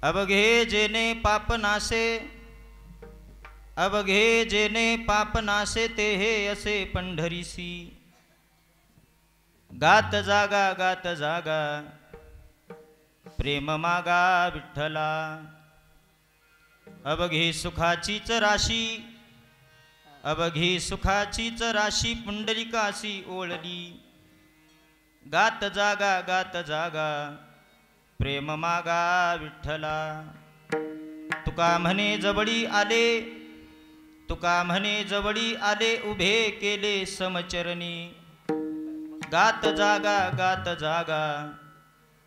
अवघे जेने पाप नासे, अवघे जेने पाप नासे ते हे असे पंढरीसी. गात जागा गात जागा प्रेम मागा विठ्ठला. अवघे सुखाचीच राशी, अवघे सुखाचीच राशी पुंडलिकासी ओळली. गात जागा प्रेम मागा विठ्ठला. तुका म्हणे जवळी आले, तुका म्हणे जवळी आले उभे केले समचरणी. गात जागा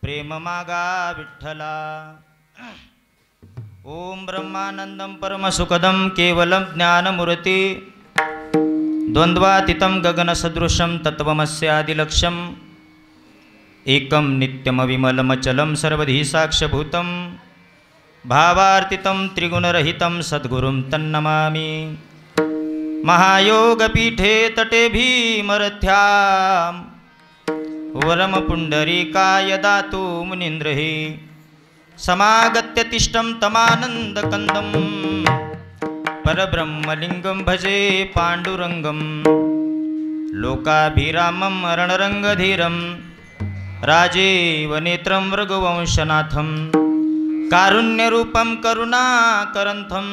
प्रेम मागा विठ्ठला. ओम ब्रह्मानंदं परमसुखदं केवलं ज्ञानमूर्ति द्वन्द्वातीतं गगनसदृशं तत्त्वमस्यादिलक्ष्यम् एकं नित्यमविमलमचलं सर्वधी साक्ष्यभूतं भावार्थितं त्रिगुणरहितं सद्गुरुं तन्नमामि. महायोगपीठे तटे भीमरथ्यां वरमपुण्डरीकाय दातु मुनीन्द्रैः समागत्य तिष्ठं तमानन्दकन्दं परब्रह्मलिङ्गं भजे पाण्डुरङ्गं. लोकाभिरामं रणरङ्गधीरं राजीवनेत्रं रघुवंशनाथं कारुण्यरूपं करुणाकरन्थं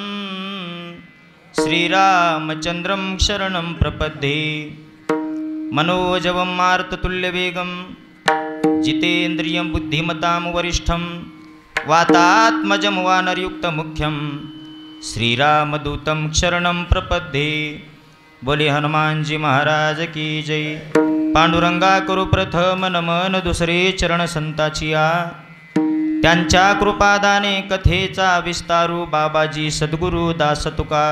श्रीरामचन्द्रं शरणं प्रपद्ये. मनोजवं मारुततुल्यवेगं जितेन्द्रियं बुद्धिमतां वरिष्ठं वातात्मजं वानरयुक्तमुख्यं श्रीरामदूतं शरणं प्रपद्ये. बोले हनुमानजी महाराज की जय. पांडुरंगा करू प्रथम नमन दुसरे चरण संताचिया. त्यांच्या कृपादाने कथेचा विस्तारू बाबाजी सद्गुरु दास तुका.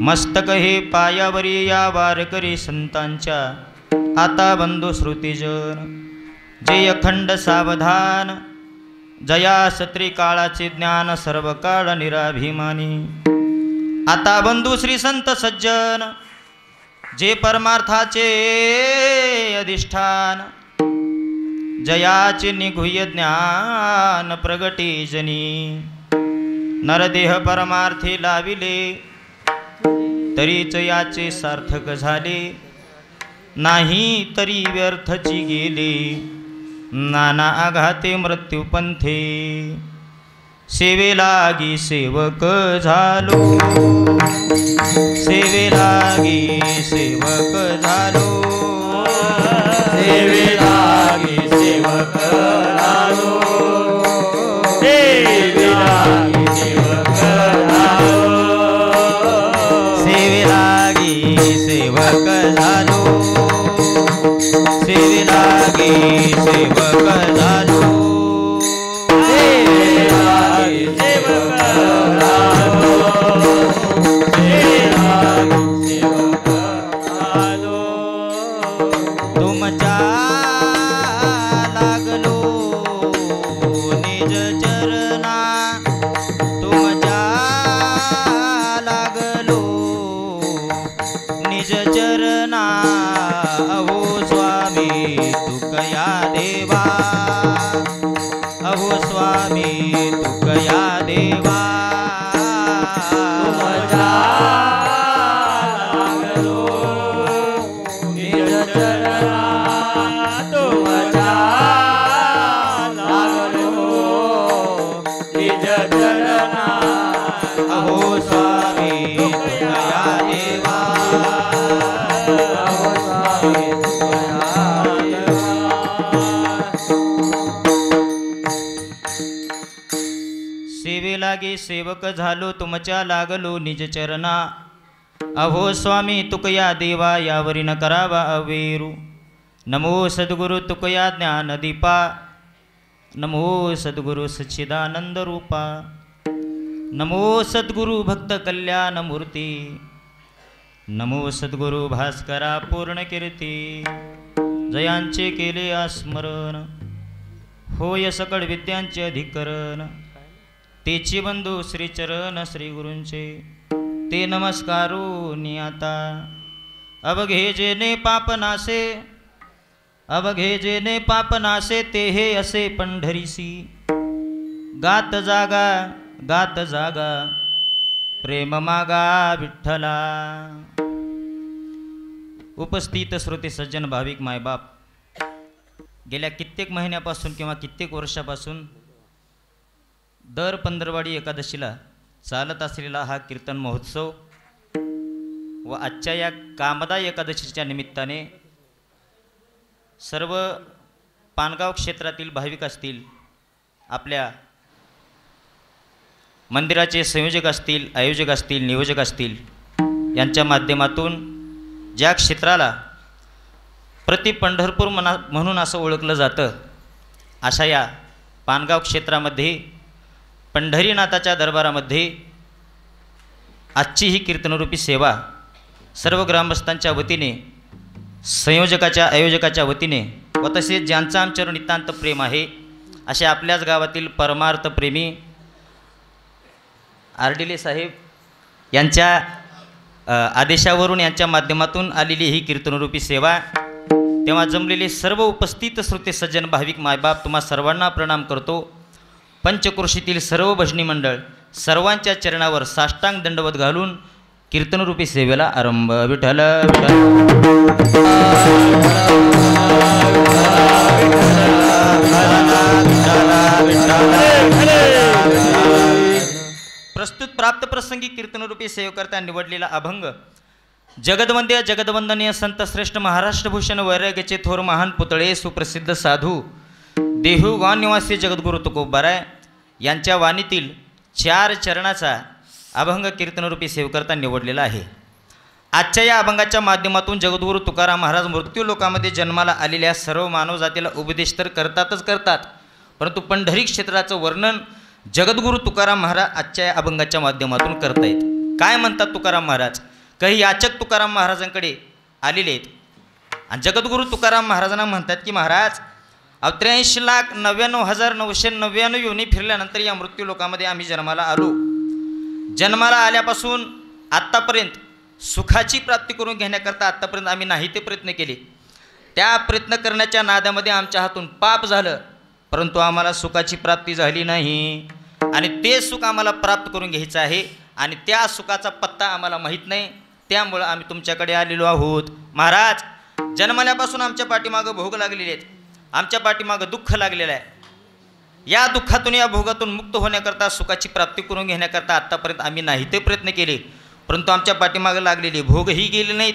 मस्तक हे पायावरी या वारकरी संतांच्या आता बंधू श्रुतीजन. जय अखंड सावधान जया सत्री काळाचे ज्ञान सर्व काळ निराभिमानी. आता बंधू श्री संत सज्जन जे परमार्थाचे अधिष्ठान. जयाचे निगुह्य ज्ञान प्रगटी जनी. नरदेह परमार्थी लाविले तरीच याचे सार्थक झाले. नाही तरी व्यर्थची गेले नाना आघाते मृत्यूपंथे. सेवेलागी सेवक झालो, सेवेलागी सेवक झालो, सेवेलागी सेवक झालो, सेवेलागी सेवक झालो, सेवेलागी सेवक झालो, सेवेलागी सेवक झालो, सेवेलागी सेवक झालो, सेवेलागी सेवक झालो. तुमच्या लागलो निज चरणा, तुमच्या लागलो निज चरणा. अहो स्वामी तुकया देवा, अहो स्वामी तुकया देवा. तुमच्या लागलो निज चरणा, तुमच्या लागलो निज चरणा. अहो स्वामी तुकया देवा, अहो स्वामी तुकया देवा. सेवेलागी सेवक झालो तुमच्या लागलो निज चरणा. अहो स्वामी तुकया देवा यावरी न करावा अवेरू. नमो सद्गुरु तुकया ज्ञानदीपा, नमो सद्गुरु सच्चिदानंद रूपा, नमो सद्गुरु भक्त कल्याण मूर्ती, नमो सद्गुरु भास्करा पूर्ण कीर्ती. जयांचे केले आस्मरण होय सकळ विद्यांचे अधिकरण. तेची बंधू श्रीचरण श्री गुरूंचे ते नमस्कारू आता. अवघे जेने पाप नासे, अवघे जेने पाप नासे ते हे असे पंढरीसी. गात जागा गात जागा प्रेम मागा विठ्ठला. उपस्थित श्रोते सज्जन भाविक मायबाप, गेल्या कित्येक महिन्यापासून किंवा कित्येक वर्षापासून दर पंधरवाडी एकादशीला चालत असलेला हा कीर्तन महोत्सव व आजच्या या कामदा एकादशीच्या निमित्ताने सर्व पानगाव क्षेत्रातील भाविक असतील, आपल्या मंदिराचे संयोजक असतील, आयोजक असतील, नियोजक असतील, यांच्या माध्यमातून ज्या क्षेत्राला प्रति पंढरपूर म्हणून असं ओळखलं जातं, अशा या पानगाव क्षेत्रामध्ये पंढरीनाथाच्या दरबारामध्ये आजची ही कीर्तनरूपी सेवा सर्व ग्रामस्थांच्या वतीने, संयोजकाच्या आयोजकाच्या वतीने व तसेच ज्यांचं आमच्यावर नितांत प्रेम आहे असे आपल्याच गावातील परमार्थ प्रेमी आरडिले साहेब यांच्या आदेशावरून, यांच्या माध्यमातून आलेली ही कीर्तनरूपी सेवा. तेव्हा जमलेले सर्व उपस्थित श्रोते सज्जन भाविक मायबाप, तुम्हा सर्वांना प्रणाम करतो. पंचक्रोशीतील सर्व भजनी मंडळ सर्वांच्या चरणावर साष्टांग दंडवत घालून कीर्तनरूपी सेवेला आरंभ. विठ्ठल प्रस्तुत प्राप्त प्रसंगी कीर्तनरूपी सेवेकरता निवडलेला अभंग जगदवंद्य जगदवंदनीय संत श्रेष्ठ महाराष्ट्रभूषण वैराग्याचे थोर महान पुतळे सुप्रसिद्ध साधू देहू गाव निवासी जगद्गुरु तुकोबाराय यांच्या वाणीतील 4 चरणाचा अभंग कीर्तनरूपी सेवेकरता निवडलेला आहे. आजच्या या अभंगाच्या माध्यमातून जगद्गुरु तुकाराम महाराज मृत्यू लोकामध्ये जन्माला आलेल्या सर्व मानव जातीला उपदेश तर करतातच करतात, परंतु पंढरी क्षेत्राचं वर्णन जगद्गुरु तुकाराम महाराज आजच्या या अभंगाच्या माध्यमातून करतायत. काय म्हणतात तुकाराम महाराज? काही याचक तुकाराम महाराजांकडे आलेले आहेत आणि जगद्गुरु तुकाराम महाराजांना म्हणतात की महाराज, 83,99,999 योनी फिरल्यानंतर या मृत्यू लोकामध्ये आम्ही जन्माला आलो. जन्माला आल्यापासून आत्तापर्यंत सुखाची प्राप्ती करून घेण्याकरता आत्तापर्यंत आम्ही नाही ते प्रयत्न केले. त्या प्रयत्न करण्याच्या नादामध्ये आमच्या हातून पाप झालं, परंतु आम्हाला सुखाची प्राप्ती झाली नाही आणि ते सुख आम्हाला प्राप्त करून घ्यायचं आहे आणि त्या सुखाचा पत्ता आम्हाला माहीत नाही. त्यामुळं आम्ही तुमच्याकडे आलेलो आहोत. महाराज, जन्मल्यापासून आमच्या पाठीमागं भोग लागलेले आहेत, आमच्या पाठीमागं दुःख लागलेलं आहे. या दुःखातून, या भोगातून मुक्त होण्याकरता, सुखाची प्राप्ती करून घेण्याकरता आत्तापर्यंत आम्ही नाही ते प्रयत्न केले, परंतु आमच्या पाठीमागं लागलेले भोगही गेले नाहीत,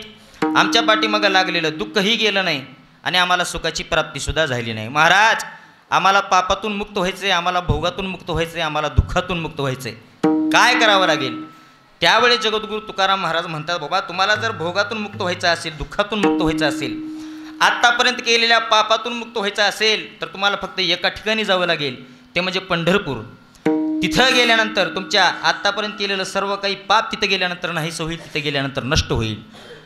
आमच्या पाठीमागं लागलेलं दुःखही गेलं नाही आणि आम्हाला सुखाची प्राप्तीसुद्धा झाली नाही. महाराज, आम्हाला पापातून मुक्त व्हायचं आहे, आम्हाला भोगातून मुक्त व्हायचं आहे, आम्हाला दुःखातून मुक्त व्हायचं आहे. काय करावं लागेल? त्यावेळी जगद्गुरु तुकाराम महाराज म्हणतात, बाबा, तुम्हाला जर भोगातून मुक्त व्हायचं असेल, दुःखातून मुक्त व्हायचं असेल, आत्तापर्यंत केलेल्या पापातून मुक्त व्हायचं असेल, तर तुम्हाला फक्त एका ठिकाणी जावं लागेल, ते म्हणजे पंढरपूर. तिथं गेल्यानंतर तुमच्या आत्तापर्यंत केलेलं सर्व काही पाप तिथं गेल्यानंतर नाहीसं होईल, तिथं गेल्यानंतर नष्ट होईल.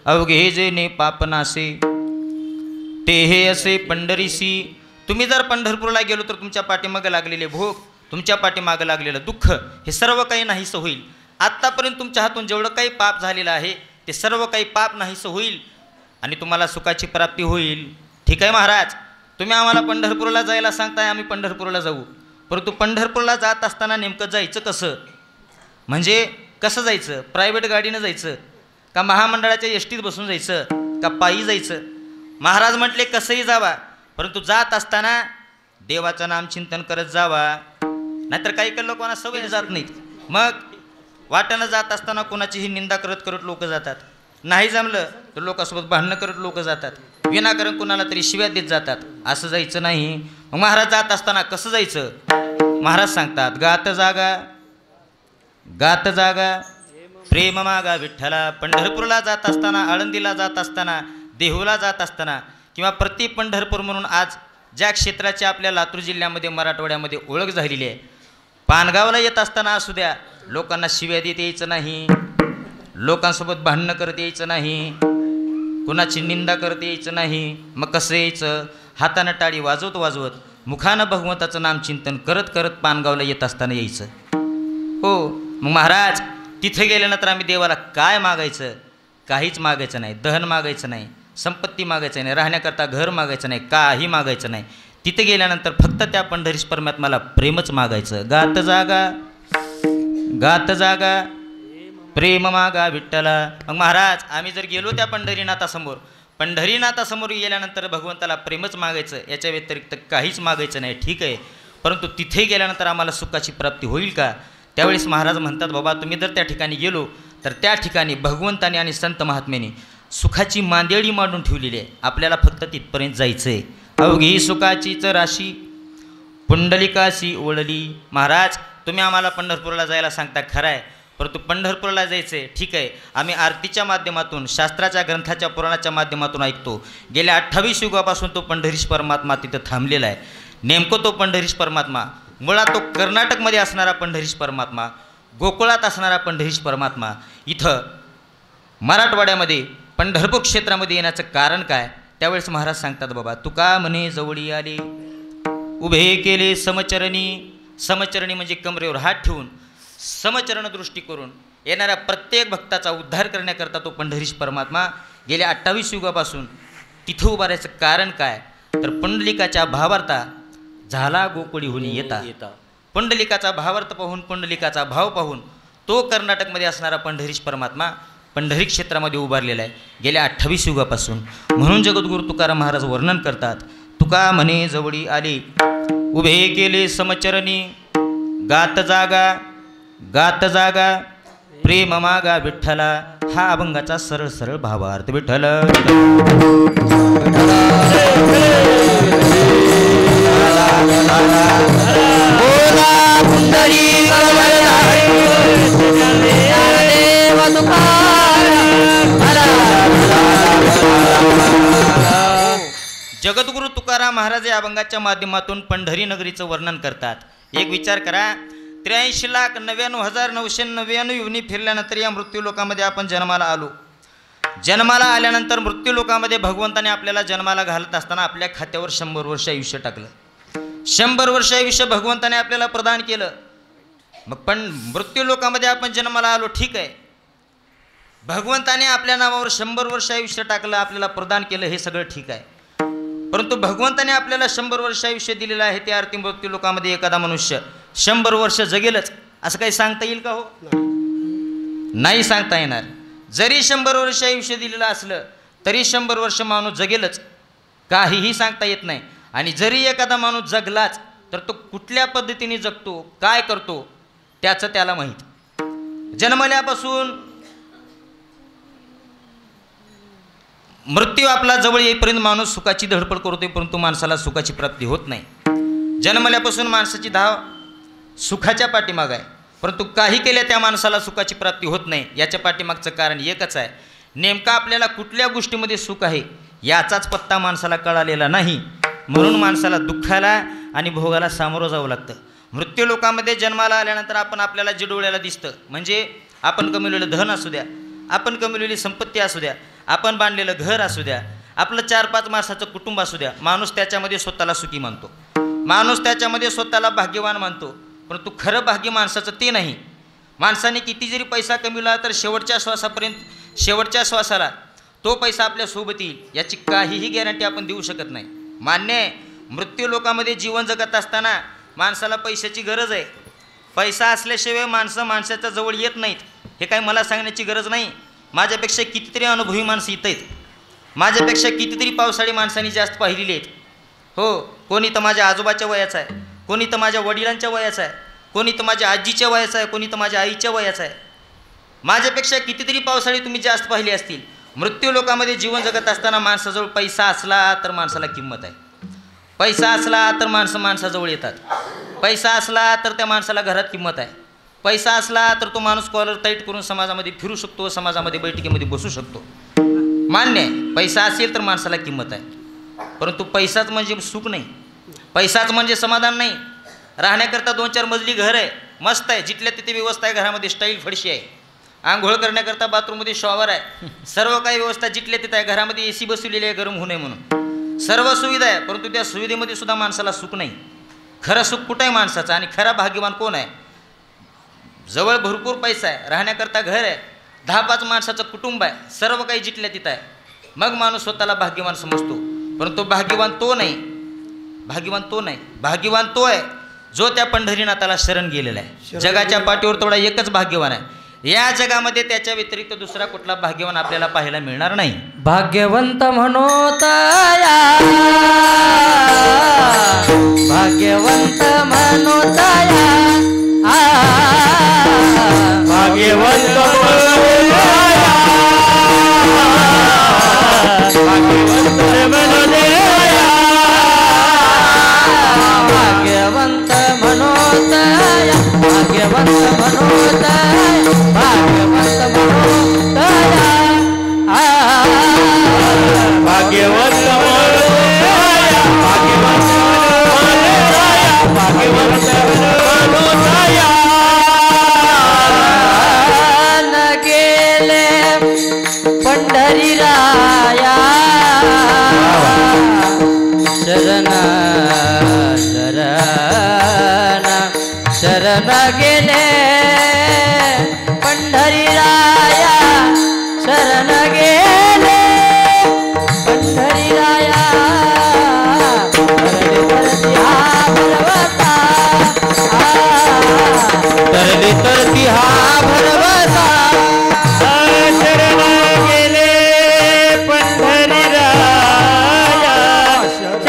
अवघे जे ने पाप नासे ते हे असे पंढरीसी. तुम्ही जर पंढरपूरला गेलो तर तुमच्या पाठीमागं लागलेले भोग, तुमच्या पाठीमागं लागलेलं दुःख, हे सर्व काही नाहीसं होईल. आत्तापर्यंत तुमच्या हातून जेवढं काही पाप झालेलं आहे ते सर्व काही पाप नाहीसं होईल आणि तुम्हाला सुखाची प्राप्ती होईल. ठीक आहे महाराज, तुम्ही आम्हाला पंढरपूरला जायला सांगताय, आम्ही पंढरपूरला जाऊ, परंतु पंढरपूरला जात असताना नेमकं जायचं कसं? म्हणजे कसं जायचं? प्रायव्हेट गाडीनं जायचं का महामंडळाच्या एसटीत बसून जायचं का पायी जायचं? महाराज म्हटले कसंही जावा, परंतु जात असताना देवाचं नामचिंतन करत जावा. नाहीतर काही काही लोकांना सवय जात नाहीत, मग वाटेनं जात असताना कोणाचीही निंदा करत करत लोक जातात, नाही जमलं तर लोकांसोबत भांडणं करत लोक जातात, विनाकारण कोणाला तरी शिव्या देत जातात. असं जायचं नाही. मग महाराज जात असताना कसं जायचं? महाराज सांगतात, गात जागा गात जागा प्रेम मागा विठ्ठला. पंढरपूरला जात असताना, आळंदीला जात असताना, देहूला जात असताना किंवा प्रति पंढरपूर म्हणून आज ज्या क्षेत्राची आपल्या लातूर जिल्ह्यामध्ये, मराठवाड्यामध्ये ओळख झालेली आहे, पानगावला येत असताना असू द्या, लोकांना शिव्या देत यायचं नाही, लोकांसोबत भांडणं करत यायचं नाही, कुणाची निंदा करत यायचं नाही. मग कसं यायचं? हातानं टाळी वाजवत वाजवत, मुखानं भगवंताचं नामचिंतन करत करत पानगावला येत असताना यायचं. हो, मग महाराज तिथे गेल्यानंतर आम्ही देवाला काय मागायचं? काहीच मागायचं नाही. दहन मागायचं नाही, संपत्ती मागायचं नाही, राहण्याकरता घर मागायचं नाही, काही मागायचं नाही. तिथे गेल्यानंतर फक्त त्या पंढरीश परमात्म्याला प्रेमच मागायचं. गात जागा प्रेम मागा विठ्ठला. मग महाराज आम्ही जर गेलो त्या पंढरीनाथासमोर गेल्यानंतर भगवंताला प्रेमच मागायचं, याच्या व्यतिरिक्त काहीच मागायचं नाही, ठीक आहे. परंतु तिथे गेल्यानंतर आम्हाला सुखाची प्राप्ती होईल का? त्यावेळेस महाराज म्हणतात, बाबा तुम्ही जर त्या ठिकाणी गेलो तर त्या ठिकाणी भगवंताने आणि संत महात्म्याने सुखाची मांदेळी मांडून ठेवलेली आहे. आपल्याला फक्त तिथपर्यंत जायचं आहे. अवघी सुखाचीच राशी पुंडलिकाशी ओळली. महाराज तुम्ही आम्हाला पंढरपूरला जायला सांगता, खरं आहे, परंतु पंढरपूरला जायचं आहे, ठीक आहे. आम्ही आरतीच्या माध्यमातून, शास्त्राच्या ग्रंथाच्या पुराणाच्या माध्यमातून ऐकतो. गेल्या 28 युगापासून तो पंढरीश परमात्मा तिथं थांबलेला आहे. नेमकं तो पंढरीश परमात्मा मुळात तो कर्नाटकमध्ये असणारा पंढरीश परमात्मा, गोकुळात असणारा पंढरीश परमात्मा इथं मराठवाड्यामध्ये पंढरपूर क्षेत्रामध्ये येण्याचं कारण काय? त्यावेळेस महाराज सांगतात, बाबा तुका म्हणे जवळी आले, उभे केले समचरणी म्हणजे कमरेवर हात ठेवून समचरण दृष्टी करून येणाऱ्या प्रत्येक भक्ताचा उद्धार करण्याकरता तो पंढरीश परमात्मा गेल्या 28 युगापासून तिथं उभारायचं कारण काय? तर पुंडलिकाच्या भावार्था झाला गोकुळीहून येता. पुंडलिकाचा भावार्थ पाहून, पुंडलिकाचा भाव पाहून तो कर्नाटकमध्ये असणारा पंढरीश परमात्मा पंढरी क्षेत्रामध्ये उभारलेला आहे गेल्या 28 युगापासून. म्हणून जगद्गुरू तुकाराम महाराज वर्णन करतात, तुका म्हणे जवळी आले, उभे केले समचरणी, गात जागा प्रेम मागा विठ्ठला. हा अभंगाचा सरळ सरळ भावार्थ. विठ्ठल जगद्गुरू तुकाराम महाराज या अभंगाच्या माध्यमातून पंढरी नगरीचं वर्णन करतात. एक विचार करा, 83,99,999 युवनी फिरल्यानंतर या मृत्यूलोकामध्ये आपण जन्माला आलो. जन्माला आल्यानंतर मृत्यूलोकामध्ये भगवंताने आपल्याला जन्माला घालत असताना आपल्या खात्यावर 100 वर्ष आयुष्य टाकलं. 100 वर्ष आयुष्य भगवंताने आपल्याला प्रदान केलं. मग पण मृत्यूलोकामध्ये आपण जन्माला आलो, ठीक आहे, भगवंताने आपल्या नावावर 100 वर्ष आयुष्य टाकलं, आपल्याला प्रदान केलं, हे सगळं ठीक आहे. परंतु भगवंताने आपल्याला 100 वर्ष आयुष्य दिलेलं आहे. त्या अर्थी मृत्यूलोकामध्ये एखादा मनुष्य 100 वर्ष जगेलच असं काही सांगता येईल का? हो, नाही सांगता येणार. जरी 100 वर्ष आयुष्य दिलेलं असलं तरी 100 वर्ष माणूस जगेलच, काहीही सांगता येत नाही. आणि जरी एखादा माणूस जगलाच तर तो कुठल्या पद्धतीने जगतो, काय करतो, त्याचं त्याला माहीत. जन्मल्यापासून मृत्यू आपला जवळ येईपर्यंत माणूस सुखाची धडपड करतोय, परंतु माणसाला सुखाची प्राप्ती होत नाही. जन्मल्यापासून माणसाची धाव सुखाच्या पाठीमाग आहे, परंतु काही केल्या त्या माणसाला सुखाची प्राप्ती होत नाही. याच्या पाठीमागचं कारण एकच आहे, नेमका आपल्याला कुठल्या गोष्टीमध्ये सुख आहे याचाच पत्ता माणसाला कळालेला नाही. म्हणून माणसाला दुःखाला आणि भोगाला सामोरं जावं लागतं. मृत्यूलोकामध्ये जन्माला आल्यानंतर आपल्याला जे डोळ्याला दिसतं, म्हणजे आपण कमवलेलं धन असू द्या, आपण कमवलेली संपत्ती असू द्या, आपण बांधलेलं घर असू द्या, आपलं 4-5 माणसाचं कुटुंब असू द्या, माणूस त्याच्यामध्ये स्वतःला सुखी मानतो, माणूस त्याच्यामध्ये स्वतःला भाग्यवान मानतो. परंतु खरं भाग्य माणसाचं ते नाही. माणसाने किती जरी पैसा कमविला तर शेवटच्या श्वासाला तो पैसा आपल्या सोबत येईल याची काहीही गॅरंटी आपण देऊ शकत नाही. मान्य आहे, मृत्यू लोकामध्ये जीवन जगत असताना माणसाला पैशाची गरज आहे. पैसा असल्याशिवाय माणसाच्या जवळ येत नाहीत, हे काही मला सांगण्याची गरज नाही. माझ्यापेक्षा कितीतरी अनुभवी माणसं इथं आहेत, माझ्यापेक्षा कितीतरी पावसाळी माणसांनी जास्त पाहिलेली आहेत. हो, कोणी तर माझ्या आजोबाच्या वयाचा आहे, कोणी तर माझ्या वडिलांच्या वयाचा आहे, कोणी तर माझ्या आजीच्या वयाचा आहे, कोणी तर माझ्या आईच्या वयाचा आहे. माझ्यापेक्षा कितीतरी पावसाळी तुम्ही जास्त पाहिली असतील. मृत्यू लोकामध्ये जीवन जगत असताना माणसाजवळ पैसा असला तर माणसाला किंमत आहे, पैसा असला तर माणसाजवळ येतात, पैसा असला तर त्या माणसाला घरात किंमत आहे, पैसा असला तर तो माणूस कॉलर टाईट करून समाजामध्ये फिरू शकतो, समाजामध्ये बैठकीमध्ये बसू शकतो. मान्य आहे, पैसा असेल तर माणसाला किंमत आहे. परंतु पैसाच म्हणजे सुख नाही, पैसाच म्हणजे समाधान नाही. राहण्याकरता 2-4 मजली घर आहे, मस्त आहे, जिथल्या तिथे व्यवस्था आहे, घरामध्ये स्टाईल फडशी आहे, आंघोळ करण्याकरता बाथरूममध्ये शॉवर आहे, सर्व काही व्यवस्था जिथल्या तिथे आहे, घरामध्ये AC बसवलेली आहे गरम होऊ नये म्हणून, सर्व सुविधा आहे. परंतु त्या सुविधेमध्ये सुद्धा माणसाला सुख नाही. खरं सुख कुठं आहे माणसाचं आणि खरा भाग्यवान कोण आहे? जवळ भरपूर पैसा आहे, राहण्याकरता घर आहे, 10-5 माणसाचं कुटुंब आहे, सर्व काही जिथल्या तिथं आहे, मग माणूस स्वतःला भाग्यवान समजतो. परंतु भाग्यवान तो नाही, भाग्यवान तो नाही, भाग्यवान तो आहे जो त्या पंढरीनाथाला शरण गेलेला आहे. जगाच्या पाठीवर थोडा एकच भाग्यवान आहे. या जगामध्ये त्याच्या व्यतिरिक्त दुसरा कुठला भाग्यवान आपल्याला पाहायला मिळणार नाही. भाग्यवंत म्हणोतया, भाग्यवंत म्हणोतया, भाग्यवंत म्हणोतया, भाग्यवंत म्हणोतया, भाग्यवंत म्हणोतया, भाग्यवंत म्हणोतया, भाग्यवंत म्हणोतया, भाग्यवंत म्हणोतया, भाग्यवंत म्हणोतया, भाग्यवंत म्हणोतया. न गेले पंढरीराया, शरण शरण शरण गेले पंढरीराया, शरण गेले पंढरीराया, तरली तरती हा भरवसा, शरण गेले पंढरीराया,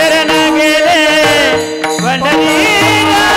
शरण गेले पंढरीराया,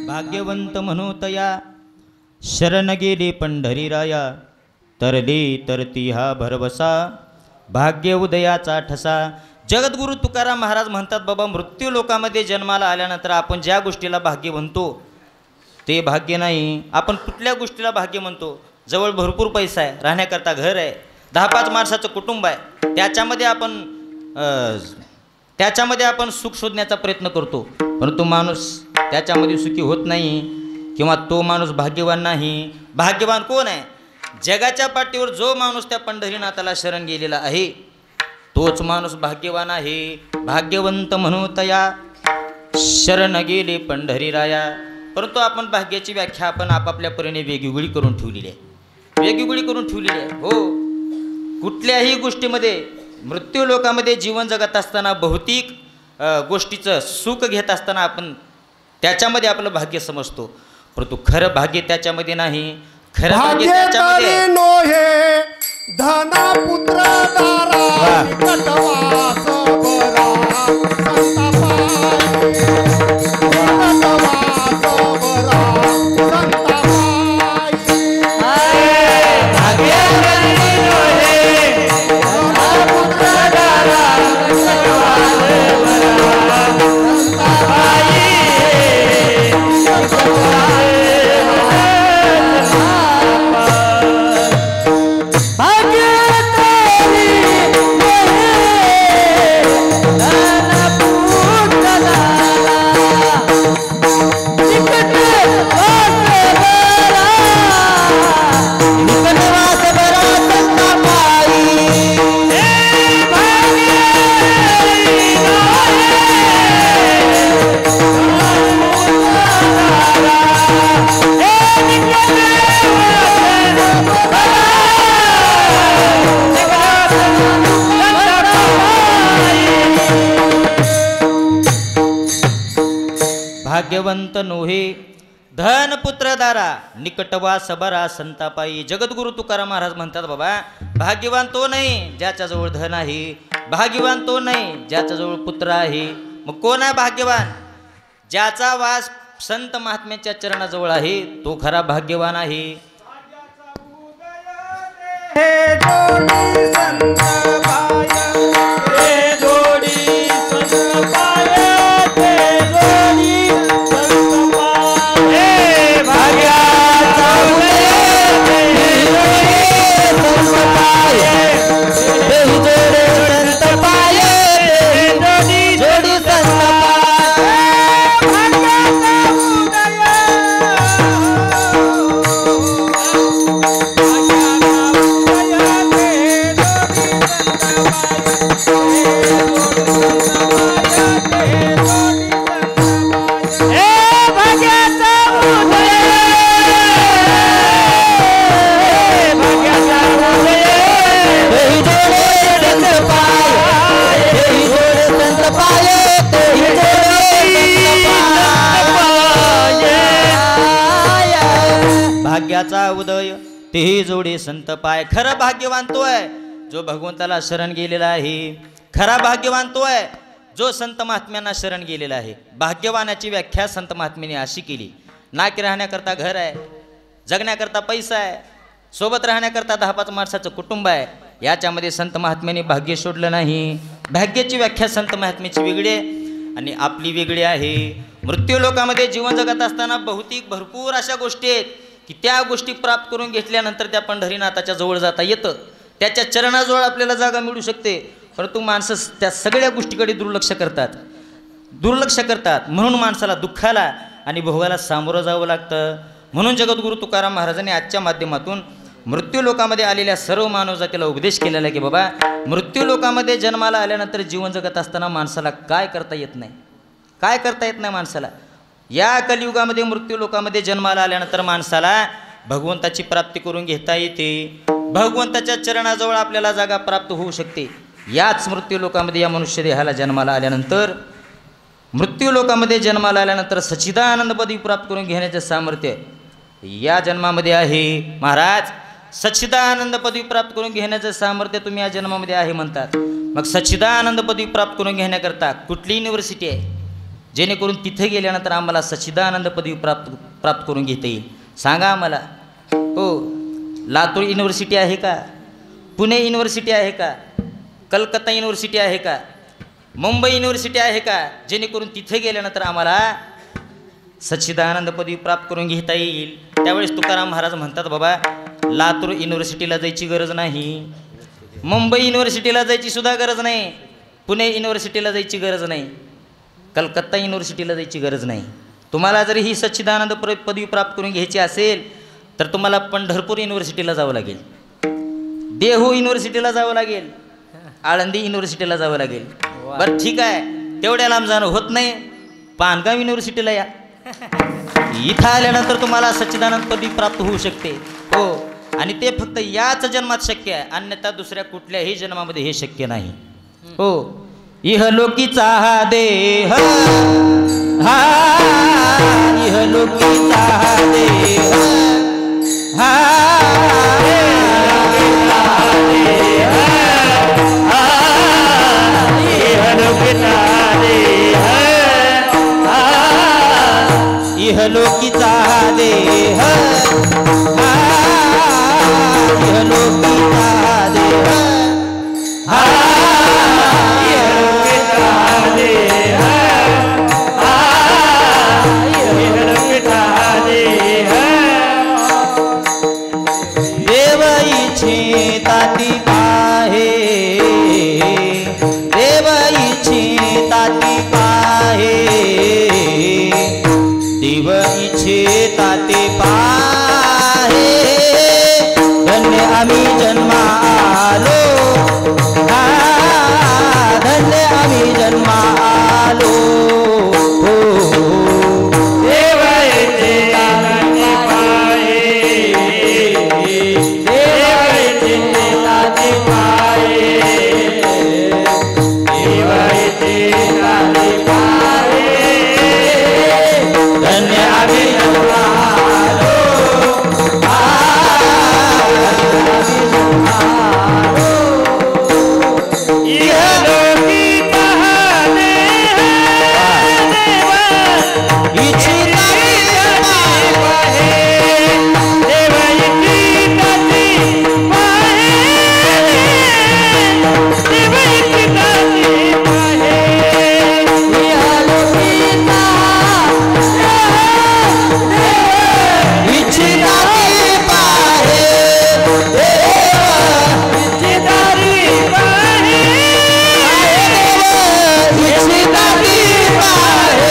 भाग्यवंत म्हणोतया, शरण गेले पंढरीराया, तरले तरती हा भरवसा, भाग्य उदयाचा ठसा. जगद्गुरु तुकाराम महाराज म्हणतात, बाबा मृत्यू लोकामध्ये जन्माला आल्यानंतर आपण ज्या गोष्टीला भाग्य म्हणतो ते भाग्य नाही. आपण कुठल्या गोष्टीला भाग्य म्हणतो? जवळ भरपूर पैसा आहे, राहण्याकरता घर आहे, 10-5 माणसाचं कुटुंब आहे, त्याच्यामध्ये आपण सुख शोधण्याचा प्रयत्न करतो. परंतु माणूस त्याच्यामध्ये सुखी होत नाही, किंवा तो माणूस भाग्यवान नाही. भाग्यवान कोण आहे? जगाच्या पाठीवर जो माणूस त्या पंढरीनाथाला शरण गेलेला आहे तोच माणूस भाग्यवान आहे. भाग्यवंत म्हणोतया, शरण गेले पंढरीराया. परंतु आपण भाग्याची व्याख्या आपण आपापल्या परीने वेगवेगळी करून ठेवलेली आहे, हो. कुठल्याही गोष्टीमध्ये मृत्यू लोकामध्ये जीवन जगत असताना भौतिक गोष्टीचं सुख घेत असताना आपण त्याच्यामध्ये आपलं भाग्य समजतो, परंतु खरं भाग्य त्याच्यामध्ये नाही. खरं भाग्य त्याच्यामध्ये नोहे धना पुत्र दारा निकटवास बरा संतापाई, निकटवास बरा संतापाई. भाग्य नोहे धना पुत्र दारा निकटवास बरा संतापाई. भाग्यवंत नोहे धन पुत्र दारा निकटवास बरा संतापाई. जगद्गुरु तुकाराम महाराज म्हणतात, बाबा भाग्यवान तो नाही ज्याच्याजवळ धन आहे, भाग्यवान तो नाही ज्याच्याजवळ पुत्र आहे. मग कोण आहे भाग्यवान? ज्याचा वास संत महात्म्याच्या चरणाजवळ आहे तो खरा भाग्यवान आहे. जोडी संत पाय, जोडी भाग्याचा उदय तेही जोडे संत पाय. खरं भाग्यवान तो आहे जो भगवंताला शरण गेलेला आहे. खरा भाग्यवान तो आहे जो संत महात्म्यांना शरण गेलेला आहे. भाग्यवानाची व्याख्या संत महात्म्याने अशी केली, ना की राहण्याकरता घर आहे, जगण्याकरता पैसा आहे, सोबत राहण्याकरता 10-5 माणसाचं कुटुंब आहे. याच्यामध्ये संत महात्म्याने भाग्य सोडलं नाही. भाग्याची व्याख्या संत महात्म्याची वेगळी आहे आणि आपली वेगळी आहे. मृत्यू लोकामध्ये जीवन जगत असताना बहुतेक भरपूर अशा गोष्टी आहेत की त्या गोष्टी प्राप्त करून घेतल्यानंतर त्या पंढरीनाथाच्या जवळ जाता येतं, त्याच्या चरणाजवळ आपल्याला जागा मिळू शकते. परंतु माणसं त्या सगळ्या गोष्टीकडे दुर्लक्ष करतात. म्हणून माणसाला दुःखाला आणि भोगाला सामोरं जावं लागतं. म्हणून जगद्गुरू तुकाराम महाराजांनी आजच्या माध्यमातून मृत्यू लोकामध्ये आलेल्या सर्व मानव जातीला उपदेश केलेला आहे की बाबा, मृत्यू लोकामध्ये जन्माला आल्यानंतर जीवन जगत असताना माणसाला काय करता येत नाही माणसाला. या कलियुगामध्ये मृत्यू लोकामध्ये जन्माला आल्यानंतर माणसाला भगवंताची प्राप्ती करून घेता येते. भगवंताच्या चरणाजवळ आपल्याला जागा प्राप्त होऊ शकते. याच मृत्यू लोकामध्ये या मनुष्य देहाला जन्माला आल्यानंतर सच्चिदानंद पदवी प्राप्त करून घेण्याचे सामर्थ्य या जन्मामध्ये आहे. महाराज, सच्चिदानंद पदवी प्राप्त करून घेण्याचं सामर्थ्य तुम्ही या जन्मामध्ये आहे म्हणतात. मग सच्चिदानंद पदवी प्राप्त करून घेण्याकरता कुठली युनिव्हर्सिटी आहे जेणेकरून तिथे गेल्यानंतर आम्हाला सच्चिदानंद पदवी प्राप्त करून घेता येईल? सांगा आम्हाला. हो, लातूर युनिव्हर्सिटी आहे का? पुणे युनिव्हर्सिटी आहे का? कलकत्ता युनिव्हर्सिटी आहे का? मुंबई युनिव्हर्सिटी आहे का? जेणेकरून तिथे गेल्यानंतर आम्हाला सच्चिदानंद पदवी प्राप्त करून घेता येईल. त्यावेळेस तुकाराम महाराज म्हणतात, बाबा लातूर युनिव्हर्सिटीला जायची गरज नाही, मुंबई युनिव्हर्सिटीला जायची सुद्धा गरज नाही, पुणे युनिव्हर्सिटीला जायची गरज नाही, कलकत्ता युनिव्हर्सिटीला जायची गरज नाही. तुम्हाला जर ही सच्चिदानंद पदवी प्राप्त करून घ्यायची असेल तर तुम्हाला पंढरपूर युनिव्हर्सिटीला जावं लागेल, देहू युनिव्हर्सिटीला जावं लागेल, आळंदी युनिव्हर्सिटीला जावं लागेल. बरं ठीक आहे, तेवढ्या लांब जाणं होत नाही, पानगाव युनिव्हर्सिटीला या. इथं आल्यानंतर तुम्हाला सच्चिदानंद पदवी प्राप्त होऊ शकते. हो, आणि ते फक्त याच जन्मात शक्य आहे, अन्यथा दुसऱ्या कुठल्याही जन्मामध्ये हे शक्य नाही. हो, इहलोकीचा हा देह, हा इहलोकीचा हा देह, हा इहलोकीचा देह, हा इहलोकीचा देह, हा इहलोकीचा देह, हा इहलोकीचा देह. देव इच्छिता ती पाहे, देव इच्छिता ती पाहे, देव इच्छिता ते पाहे. धन्य आम्ही जन्मा आलो, हा धन्य आम्ही जन्मा आलो. हो, देव इच्छिता ते पाहे, देव इच्छिता ते पाहे, देव इच्छिता ते पाहे. धन्य आम्ही जन्मा आलो, इहलोकीचा देह, देवा इच्छिता पाहे, देव इच्छिता पाहे, देव इच्छिता पाहे. इहलोकीचा इच्छिता पाहे, इच्छिता पाहे, इच्छिता पाहे.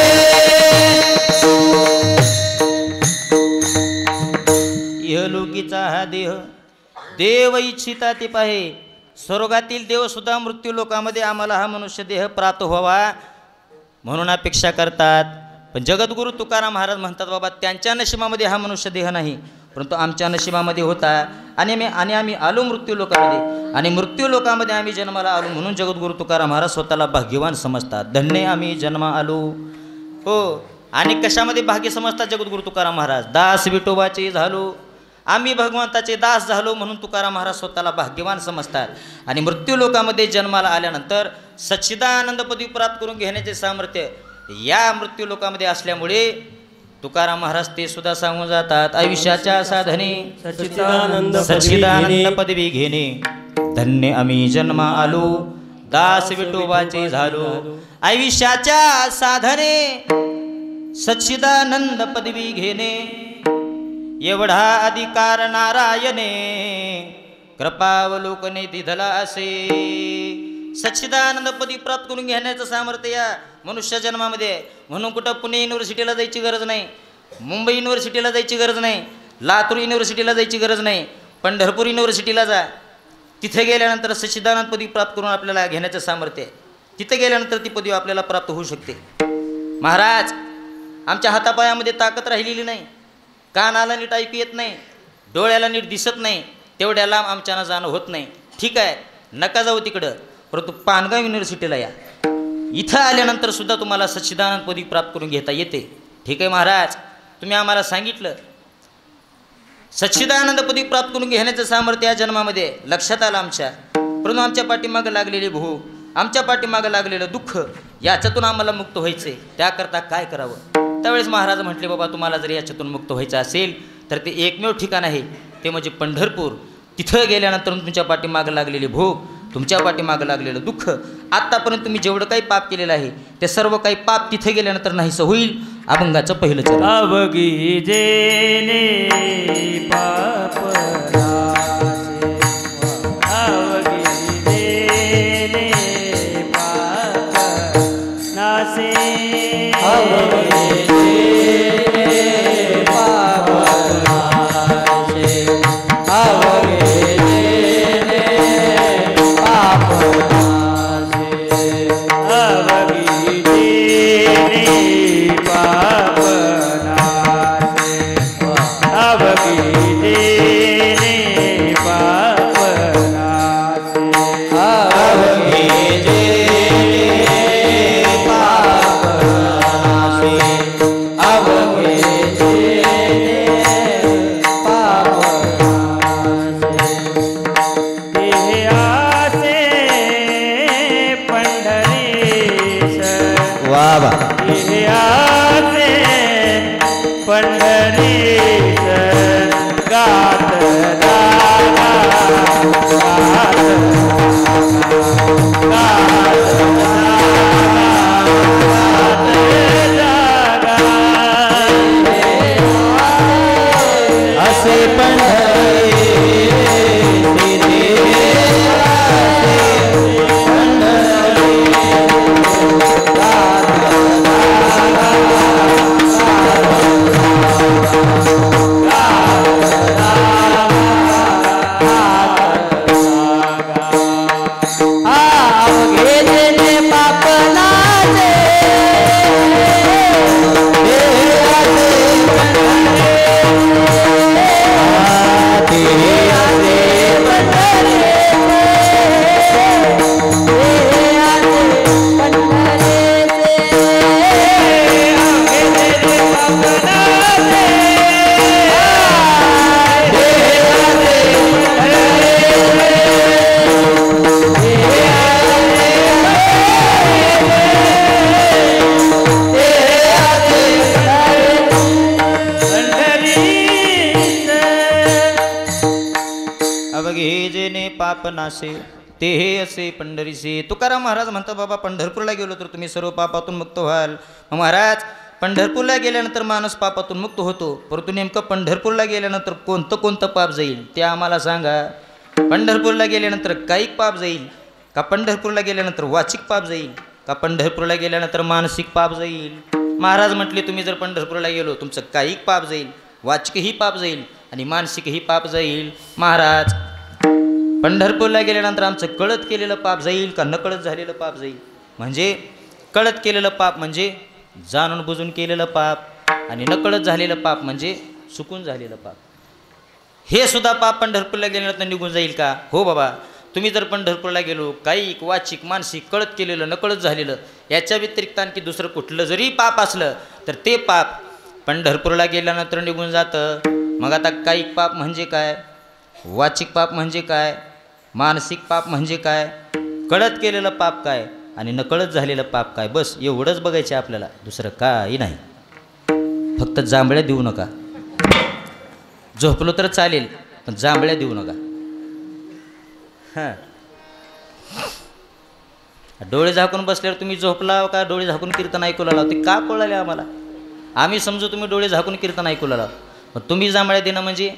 इहलोकीचा हा देह, देव इच्छिता ते पाहे. स्वर्गातील देव सुद्धा मृत्यू लोकामध्ये आम्हाला हा मनुष्य देह प्राप्त व्हावा म्हणून अपेक्षा करतात. पण जगद्गुरू तुकाराम महाराज म्हणतात, बाबा त्यांच्या नशिबामध्ये हा मनुष्य देह नाही, परंतु आमच्या नशिबामध्ये होता आणि आम्ही आलो मृत्यू लोकामध्ये, आणि मृत्यू लोकामध्ये आम्ही जन्माला आलो म्हणून जगद्गुरू तुकाराम महाराज स्वतःला भाग्यवान समजतात. धन्य आम्ही जन्मा आलो. हो, आणि कशामध्ये भाग्य समजतात जगद्गुरू तुकाराम महाराज? दास विठोबाचे झालो, आम्ही भगवंताचे दास झालो म्हणून तुकाराम महाराज स्वतःला भाग्यवान समजतात आणि मृत्यू लोकामध्ये जन्माला आल्यानंतर सच्चिदानंदपदी प्राप्त करून घेण्याचे सामर्थ्य या मृत्यू लोकामध्ये असल्यामुळे तुकाराम महाराज ते सुद्धा सांगून जातात आयुष्याच्या साधने सच्चिदानंद पदवी घेणे धन्य आम्ही जन्म आलो दास विठोबाचे झालो आयुष्याच्या साधने सच्चिदानंद पदवी घेणे एवढा अधिकार नारायणे कृपावलोकने दिधला असे सच्चिदानंद पदवी प्राप्त करून घेण्याचं सामर्थ्य या मनुष्य जन्मामध्ये आहे. म्हणून कुठं पुणे युनिव्हर्सिटीला जायची गरज नाही, मुंबई युनिव्हर्सिटीला जायची गरज नाही, लातूर युनिव्हर्सिटीला जायची गरज नाही, पंढरपूर युनिव्हर्सिटीला जा. तिथे गेल्यानंतर सच्चिदानंद पदवी प्राप्त करून आपल्याला घेण्याचं सामर्थ्य आहे. तिथे गेल्यानंतर ती पदवी आपल्याला प्राप्त होऊ शकते. महाराज आमच्या हातापायामध्ये ताकद राहिलेली नाही, कानाला नीट ऐकू येत नाही, डोळ्याला नीट दिसत नाही, तेवढ्या लांब आमच्यानं जाणं होत नाही. ठीक आहे, नका जाऊ तिकडं, परंतु पानगाव युनिव्हर्सिटीला या. इथं आल्यानंतर सुद्धा तुम्हाला सच्चिदानंद पदवी प्राप्त करून घेता येते. ठीक आहे महाराज, तुम्ही आम्हाला सांगितलं सच्चिदानंद पदवी प्राप्त करून घेण्याचं सामर्थ्य या जन्मामध्ये लक्षात आलं आमच्या, परंतु आमच्या पाठीमागं लागलेली भूक, आमच्या पाठीमागं लागलेलं दुःख याच्यातून आम्हाला मुक्त व्हायचे, त्याकरता काय करावं. त्यावेळेस महाराज म्हटले बाबा तुम्हाला जर याच्यातून मुक्त व्हायचं असेल तर ते एकमेव ठिकाण आहे ते म्हणजे पंढरपूर. तिथं गेल्यानंतर तुमच्या पाठीमागं लागलेली भूक, तुमच्या पाठीमागं लागलेलं दुःख, आत्तापर्यंत तुम्ही जेवढं काही पाप केलेलं आहे ते सर्व काही पाप तिथे गेल्यानंतर नाहीसं होईल. अभंगाचं पहिलं चरण अवघी जेने पाप नासे, अवघी जेने पाप नासे, अवघी जेने पाप नासे, अवघी जेने पाप नासे, अवघी जेने पाप नासे, अवघी जेने पाप नासे, अवघी जेने पाप नासे, अवघी जेने पाप नासे. ते आसे पंढरीश, वा वा. ते आसे पंढरीश गात जागा, गात जागा, असे पंढरी पाप नासे ते हे असे पंढरीसे. तुकाराम महाराज म्हणतात बाबा पंढरपूरला गेलो तर तुम्ही सर्व पापातून मुक्त व्हाल. मग महाराज पंढरपूरला गेल्यानंतर माणूस पापातून मुक्त होतो, परंतु नेमकं पंढरपूरला गेल्यानंतर कोणतं कोणतं पाप जाईल ते आम्हाला सांगा. पंढरपूरला गेल्यानंतर कायिक पाप जाईल का, पंढरपूरला गेल्यानंतर वाचिक पाप जाईल का, पंढरपूरला गेल्यानंतर मानसिक पाप जाईल. महाराज म्हटले तुम्ही जर पंढरपूरला गेलो तुमचं कायिक पाप जाईल, वाचिकही पाप जाईल आणि मानसिकही पाप जाईल. महाराज पंढरपूरला गेल्यानंतर आमचं कळत केलेलं पाप जाईल का नकळत झालेलं पाप जाईल. म्हणजे कळत केलेलं पाप म्हणजे जाणून बुजून केलेलं पाप आणि नकळत झालेलं पाप म्हणजे चुकून झालेलं पाप. हे सुद्धा पाप पंढरपूरला गेल्यानंतर निघून जाईल का. हो बाबा, तुम्ही जर पंढरपूरला गेलो कायिक वाचिक मानसिक कळत केलेलं नकळत झालेलं याच्या व्यतिरिक्त आणखी दुसरं कुठलं जरी पाप असलं तर ते पाप पंढरपूरला गेल्यानंतर निघून जातं. मग आता कायिक पाप म्हणजे काय, वाचिक पाप म्हणजे काय, मानसिक पाप म्हणजे काय, कळत केलेलं पाप काय आणि नकळत झालेलं पाप काय, बस एवढंच बघायचं आहे आपल्याला, दुसरं काही नाही. फक्त जांभळ्या देऊ नका. झोपलो तर चालेल पण जांभळ्या देऊ नका. हां, डोळे झाकून बसल्यावर तुम्ही झोपला का डोळे झाकून कीर्तन ऐकू लागला, ते का कळले आम्हाला? आम्ही समजू तुम्ही डोळे झाकून कीर्तन ऐकू लागला, पण तुम्ही जांभळ्या देणं म्हणजे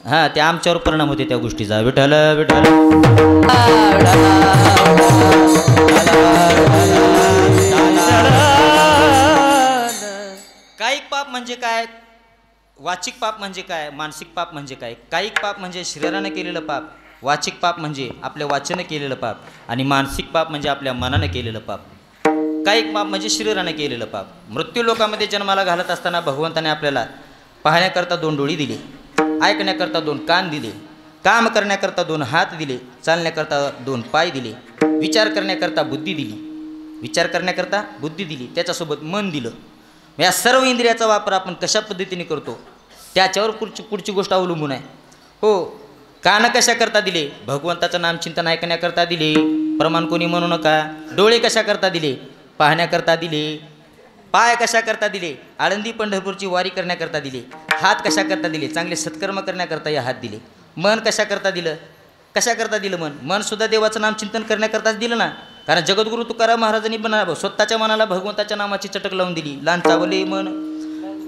हां, ते आमच्यावर परिणाम होते त्या गोष्टीचा. विठ्ठल विठ्ठल. कायिक पाप म्हणजे काय, वाचिक पाप म्हणजे काय, मानसिक पाप म्हणजे काय. कायिक पाप म्हणजे शरीरानं केलेलं पाप, वाचिक पाप म्हणजे आपल्या वाचनं केलेलं पाप आणि मानसिक पाप म्हणजे आपल्या मनानं केलेलं पाप. कायिक पाप म्हणजे शरीरानं केलेलं पाप. मृत्यू लोकामध्ये जन्माला घालत असताना भगवंताने आपल्याला पाहण्याकरता 2 डोळी दिली, ऐकण्याकरता 2 कान दिले, काम करण्याकरता 2 हात दिले, चालण्याकरता 2 पाय दिले, विचार करण्याकरता बुद्धी दिली, विचार करण्याकरता बुद्धी दिली, त्याच्यासोबत मन दिलं. या सर्व इंद्रियाचा वापर आपण कशा पद्धतीने करतो त्याच्यावर पुढची गोष्ट अवलंबून आहे. हो, कान कशाकरता दिले, भगवंताचं नामचिंतन ऐकण्याकरता दिले, प्रमाण कोणी म्हणू नका. डोळे कशाकरता दिले, पाहण्याकरता दिले. पाय कशाकरता दिले, आळंदी पंढरपूरची वारी करण्याकरता दिले. हात कशाकरता दिले, चांगले सत्कर्म करण्याकरता हे हात दिले. मन कशाकरता दिलं, कशाकरता दिलं मन, मन सुद्धा देवाचं नामचिंतन करण्याकरताच दिलं ना. कारण जगद्गुरु तुकाराम महाराजांनी बनावं स्वतःच्या मनाला भगवंताच्या नामाची चटक लावून दिली. लांचावले मन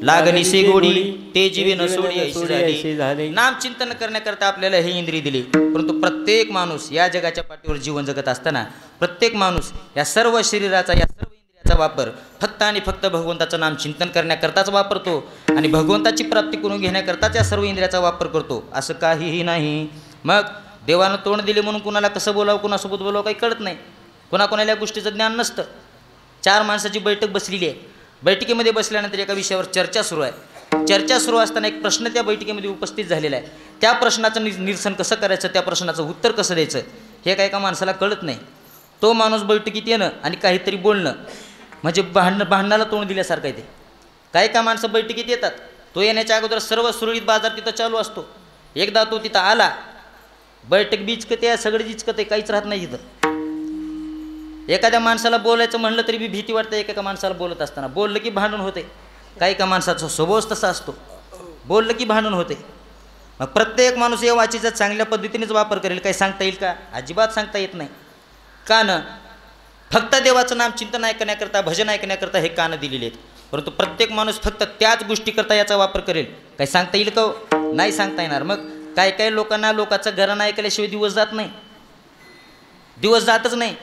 लागली से गोडी, ते जीवे न सोडी ऐशी झाली. नामचिंतन करण्याकरता आपल्याला हे इंद्रिय दिले. परंतु प्रत्येक माणूस या जगाच्या पाठीवर जीवन जगत असताना प्रत्येक माणूस या सर्व शरीराचा, या सर्व इंद्रियाचा वापर फक्त आणि फक्त भगवंताचं नाम चिंतन करण्याकरताच वापरतो आणि भगवंताची प्राप्ती करून घेण्याकरताच या सर्व इंद्रियाचा वापर करतो, असं काहीही नाही. मग देवानं तोंड दिले म्हणून कुणाला कसं बोलावं, कुणासोबत बोलावं काही कळत नाही. कोणाकोणाला या गोष्टीचं ज्ञान नसतं. 4 माणसाची बैठक बसलेली आहे. बैठकीमध्ये बसल्यानंतर एका विषयावर चर्चा सुरू आहे. चर्चा सुरू असताना एक प्रश्न त्या बैठकीमध्ये उपस्थित झालेला आहे. त्या प्रश्नाचं निरसन कसं करायचं, त्या प्रश्नाचं उत्तर कसं द्यायचं हे काय एका माणसाला कळत नाही. तो माणूस बैठकीत येणं आणि काहीतरी बोलणं म्हणजे भांडणाला तोंड दिल्यासारखं आहे. ते काही का माणसं बैठकीत येतात, तो येण्याच्या अगोदर सर्व सुरळीत बाजार तिथं चालू असतो. एकदा तो तिथं आला, बैठक बिचकते आहे, सगळं जिचकते, काहीच राहत नाही तिथं. एखाद्या माणसाला बोलायचं म्हणलं तरी बी भीती वाटते. एका माणसाला बोलत असताना बोललं की भांडण होते. काही का माणसाचा स्वभावच तसा असतो, बोललं की भांडण होते. मग प्रत्येक माणूस या वाचीचा चांगल्या पद्धतीनेच वापर करेल, काही सांगता येईल का? अजिबात सांगता येत नाही. कानं फक्त देवाचं नाम चिंतन ऐकण्याकरता, भजन ऐकण्याकरता हे कानं दिलेले आहेत. परंतु प्रत्येक माणूस फक्त त्याच गोष्टीकरता याचा वापर करेल, काही सांगता येईल का? नाही सांगता येणार. मग काही लोकांना लोकांचं घरानं ऐकल्याशिवाय दिवस जात नाही, दिवस जातच नाही.